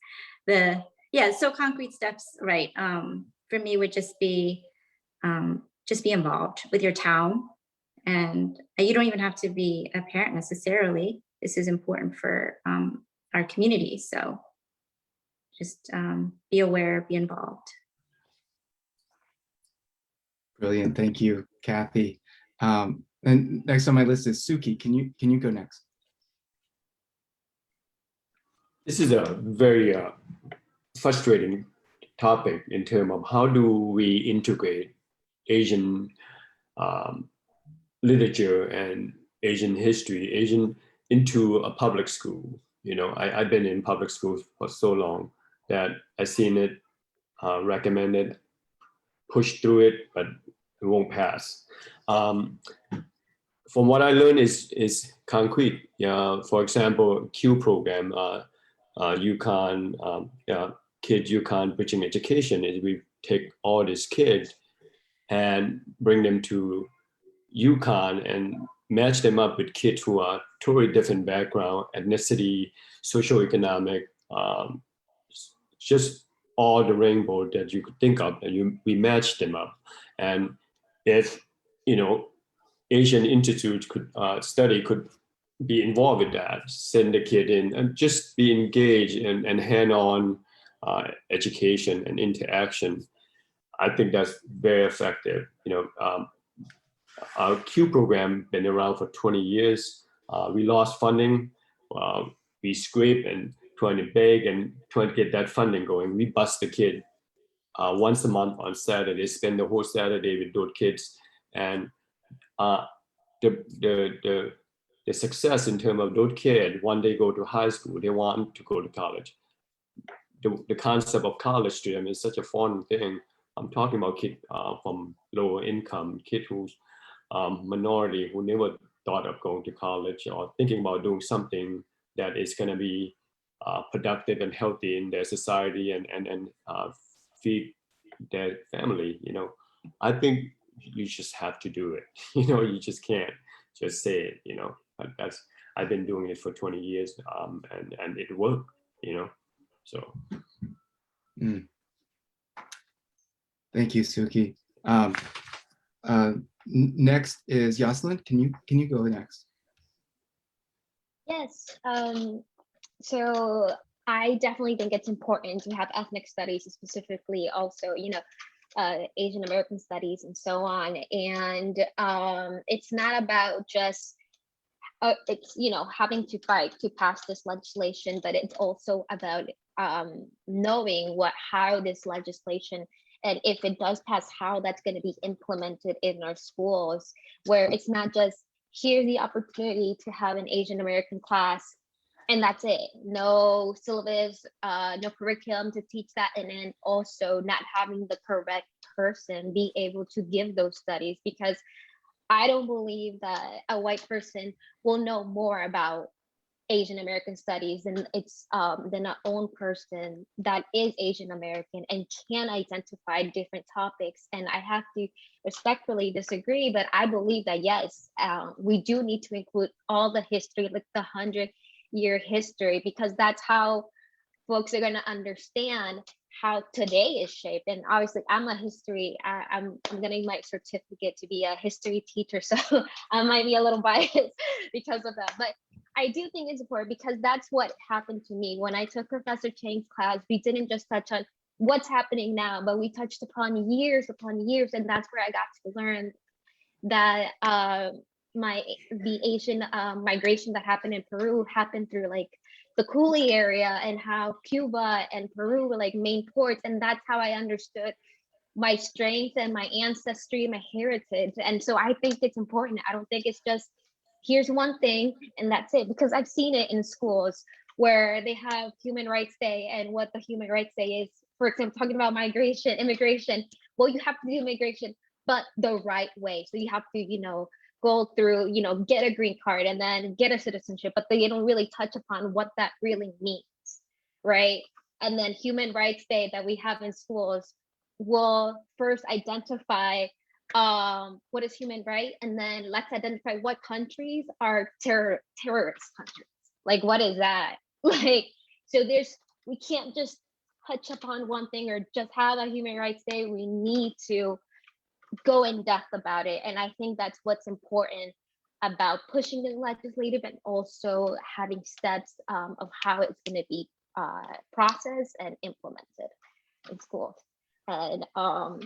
So concrete steps, right? For me would just be involved with your town, and you don't even have to be a parent necessarily. This is important for our community, so just be aware, be involved. Brilliant, thank you, Kathy. And next on my list is Souki. Can you go next? This is a very frustrating topic in terms of how do we integrate Asian literature and Asian history, into a public school. You know, I've been in public schools for so long that I've seen it recommended, pushed through it, but it won't pass. From what I learned is concrete. For example, Q program, UConn, kids UConn bridging education is we take all these kids and bring them to UConn and match them up with kids who are totally different background, ethnicity, socioeconomic, just all the rainbow that you could think of, and we match them up. And if, you know, Asian Institute could be involved with that, send the kid in and just be engaged and hand-on education and interaction. I think that's very effective. You know, our Q program been around for 20 years. We lost funding. We scrape and trying to beg and trying to get that funding going. We bus the kid once a month on Saturday, spend the whole Saturday with those kids. And the success in terms of those kids, one day go to high school, they want to go to college. The concept of college to them is such a foreign thing. I'm talking about kids from lower income, kids who's minority, who never thought of going to college or thinking about doing something that is going to be productive and healthy in their society and feed their family. You know, I think you just have to do it. You know, you just can't just say it. You know, that's I've been doing it for 20 years, and it worked. You know, so. Thank you, Souki. Next is Yoselyn. Can you go next? Yes. So I definitely think it's important to have ethnic studies, specifically also, you know, Asian American studies and so on. And it's not about just it's, you know, having to fight to pass this legislation, but it's also about knowing how this legislation, and if it does pass, how that's going to be implemented in our schools, where it's not just here's the opportunity to have an Asian American class and that's it. No syllabus, no curriculum to teach that, and then also not having the correct person be able to give those studies, because I don't believe that a white person will know more about Asian American studies than our own person that is Asian American and can identify different topics. And I have to respectfully disagree, but I believe that yes, we do need to include all the history, like the 100-year history, because that's how folks are going to understand how today is shaped. And obviously I'm getting my certificate to be a history teacher, so I might be a little biased because of that, but I do think it's important, because that's what happened to me when I took Professor Chang's class. We didn't just touch on what's happening now, but we touched upon years, and that's where I got to learn that the Asian migration that happened in Peru happened through like the Coolie area, and how Cuba and Peru were like main ports, and that's how I understood my strength and my ancestry, my heritage. And so I think it's important. I don't think it's just here's one thing and that's it, because I've seen it in schools where they have Human Rights Day, and what the Human Rights Day is, for example, talking about immigration. Well, you have to do immigration, but the right way. So you have to, you know, go through, you know, get a green card and then get a citizenship, but they don't really touch upon what that really means. right? And then Human Rights Day that we have in schools will first identify what is human right, and then let's identify what countries are terrorist countries. Like, what is that? Like, so we can't just touch upon one thing or just have a Human Rights Day. We need to go in depth about it. And I think that's what's important about pushing the legislative and also having steps of how it's going to be processed and implemented in schools. And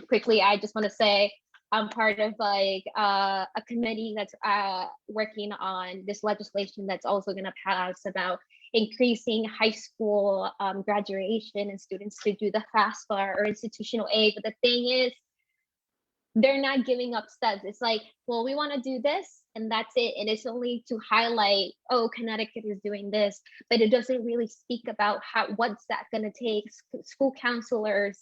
quickly, I just want to say I'm part of like a committee that's working on this legislation that's also going to pass about increasing high school graduation and students to do the FAFSA or institutional aid. But the thing is, they're not giving up steps. It's like, well, we want to do this and that's it. And it's only to highlight, oh, Connecticut is doing this, but it doesn't really speak about what's that going to take, school counselors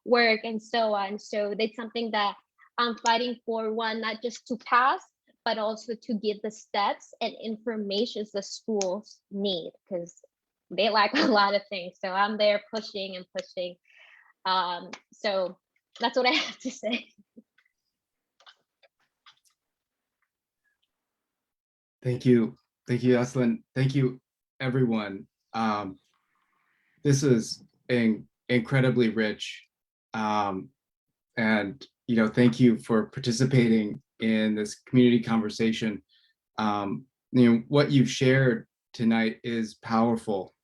work and so on. So it's something that I'm fighting for, one, not just to pass, but also to give the steps and information the schools need, because they lack a lot of things. So I'm there pushing and pushing. So that's what I have to say. Thank you. Thank you, Yoselyn. Thank you, everyone. This is incredibly rich. And thank you for participating in this community conversation. What you've shared tonight is powerful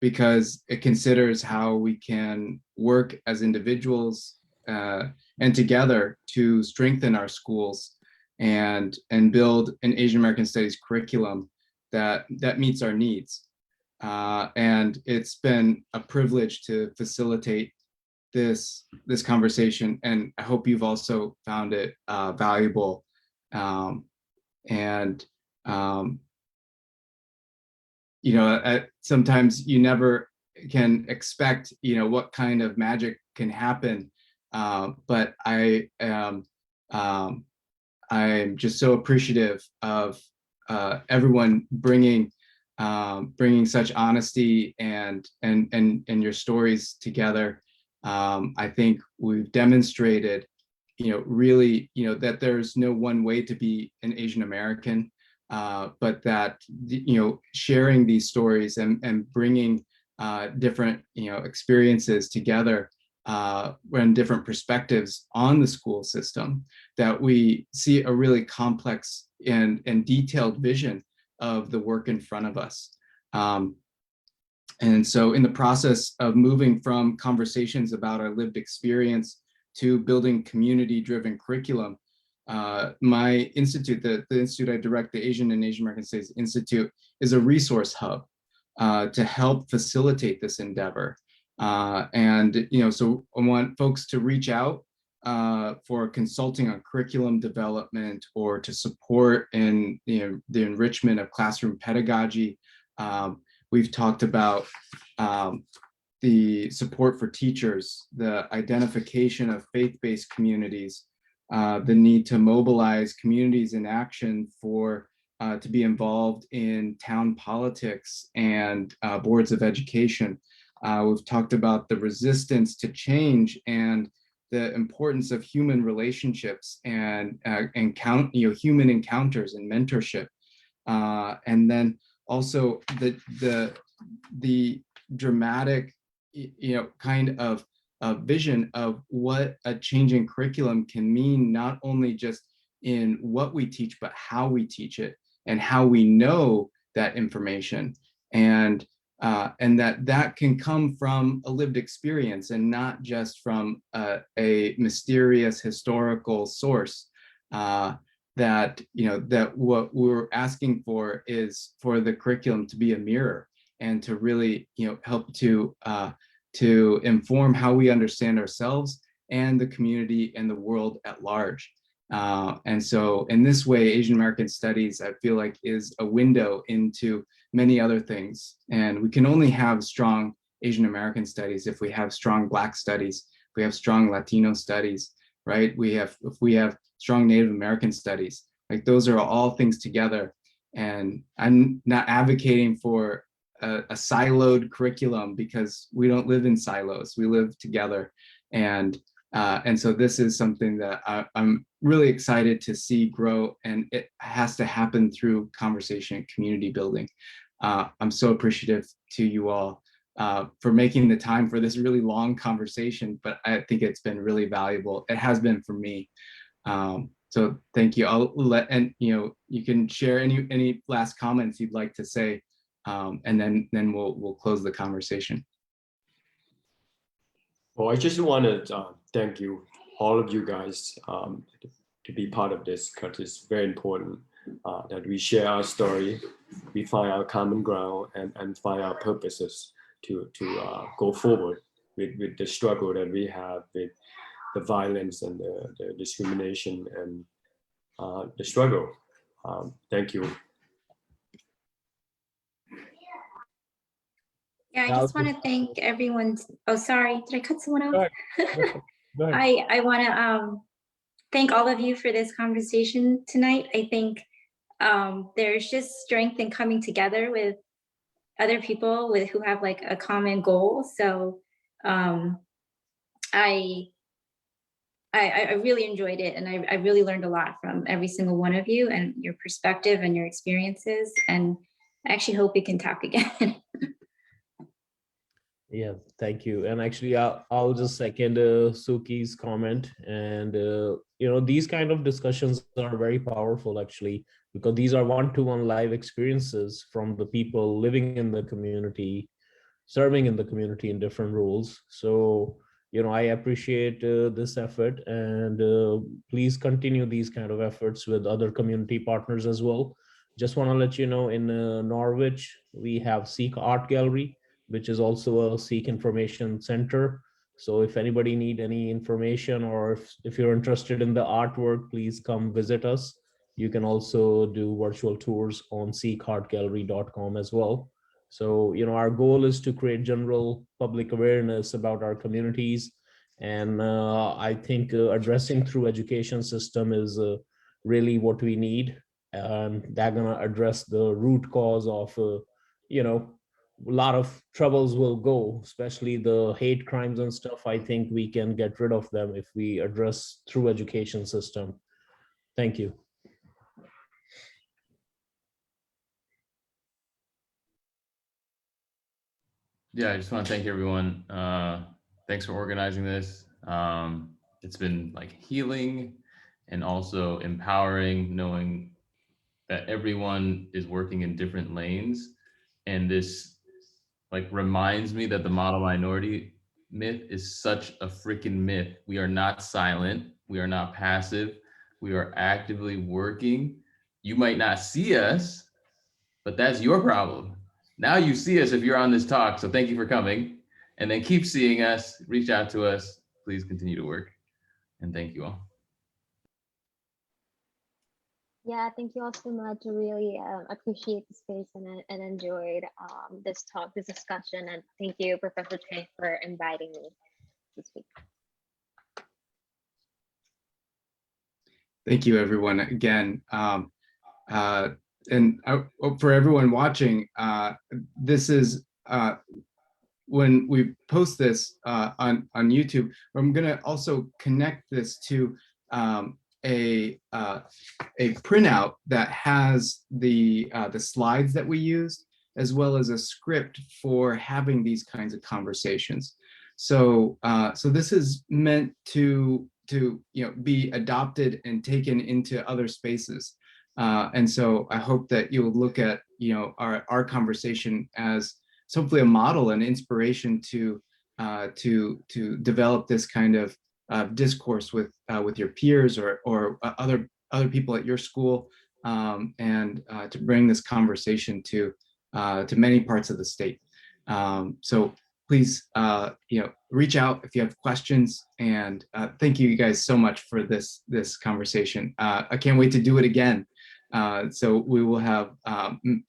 because it considers how we can work as individuals and together to strengthen our schools and build an Asian American Studies curriculum that meets our needs. And it's been a privilege to facilitate this conversation, and I hope you've also found it valuable. Sometimes you never can expect what kind of magic can happen, but I'm just so appreciative of everyone bringing such honesty and your stories together. I think we've demonstrated, really, that there's no one way to be an Asian American, but that, sharing these stories and bringing different, experiences together and different perspectives on the school system, that we see a really complex and detailed vision of the work in front of us. And so in the process of moving from conversations about our lived experience to building community-driven curriculum, my institute, the institute I direct, the Asian and Asian American Studies Institute, is a resource hub to help facilitate this endeavor. So I want folks to reach out for consulting on curriculum development or to support in the enrichment of classroom pedagogy. We've talked about the support for teachers, the identification of faith-based communities, the need to mobilize communities in action to be involved in town politics and boards of education. We've talked about the resistance to change and the importance of human relationships and human encounters and mentorship, and then also the dramatic kind of vision of what a changing curriculum can mean, not only just in what we teach, but how we teach it and how we know that information, and that can come from a lived experience and not just from a mysterious historical source. That what we're asking for is for the curriculum to be a mirror and to really help to inform how we understand ourselves and the community and the world at large. And so in this way, Asian American Studies, I feel like, is a window into many other things. And we can only have strong Asian American Studies if we have strong Black studies, if we have strong Latino studies, right? If we have strong Native American studies, like those are all things together. And I'm not advocating for a siloed curriculum, because we don't live in silos, we live together. And so this is something that I'm really excited to see grow, and it has to happen through conversation and community building. I'm so appreciative to you all for making the time for this really long conversation, but I think it's been really valuable. It has been for me. So thank you. I'll let, and you can share any last comments you'd like to say, and then we'll close the conversation. Well, I just want to thank you, all of you guys, to be part of this, because it's very important that we share our story, we find our common ground, and find our purposes to go forward with the struggle that we have with the violence and the discrimination and the struggle. Thank you. Yeah, I just want to thank everyone. Oh, sorry, did I cut someone off? Go ahead. I want to thank all of you for this conversation tonight. I think there's just strength in coming together with other people who have like a common goal. So I really enjoyed it, and I really learned a lot from every single one of you and your perspective and your experiences. And I actually hope we can talk again. Yeah, thank you. And actually, I'll just second Suki's comment. And these kind of discussions are very powerful, actually, because these are one-to-one live experiences from the people living in the community, serving in the community in different roles. So I appreciate this effort, and please continue these kind of efforts with other community partners as well. Just want to let you know, in Norwich, we have Sikh Art Gallery, which is also a Sikh information center. So if anybody need any information, or if you're interested in the artwork, please come visit us. You can also do virtual tours on sikhartgallery.com as well. So, our goal is to create general public awareness about our communities. And I think addressing through education system is really what we need. And they're gonna address the root cause of, a lot of troubles will go, especially the hate crimes and stuff. I think we can get rid of them if we address through education system. Thank you. Yeah, I just want to thank everyone. Thanks for organizing this. It's been like healing and also empowering, knowing that everyone is working in different lanes. And this like reminds me that the model minority myth is such a freaking myth. We are not silent. We are not passive. We are actively working. You might not see us, but that's your problem. Now you see us if you're on this talk. So thank you for coming, and then keep seeing us, reach out to us. Please continue to work, and thank you all. Yeah, thank you all so much. I really appreciate the space and enjoyed this talk, this discussion. And thank you, Professor Chang, for inviting me to speak. Thank you, everyone, again. And for everyone watching, this is when we post this on YouTube. I'm going to also connect this to a printout that has the slides that we used, as well as a script for having these kinds of conversations. So so this is meant to be adopted and taken into other spaces. And so I hope that you'll look at our conversation as hopefully a model and inspiration to develop this kind of discourse with your peers or other people at your school, and to bring this conversation to many parts of the state. So please reach out if you have questions, and thank you guys so much for this conversation. I can't wait to do it again. So we will have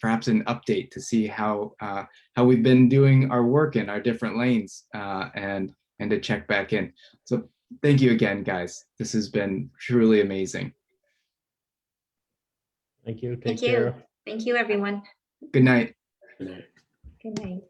perhaps an update to see how we've been doing our work in our different lanes, and to check back in. So thank you again, guys. This has been truly amazing. Thank you. Thank you. Thank you, everyone. Good night. Good night. Good night.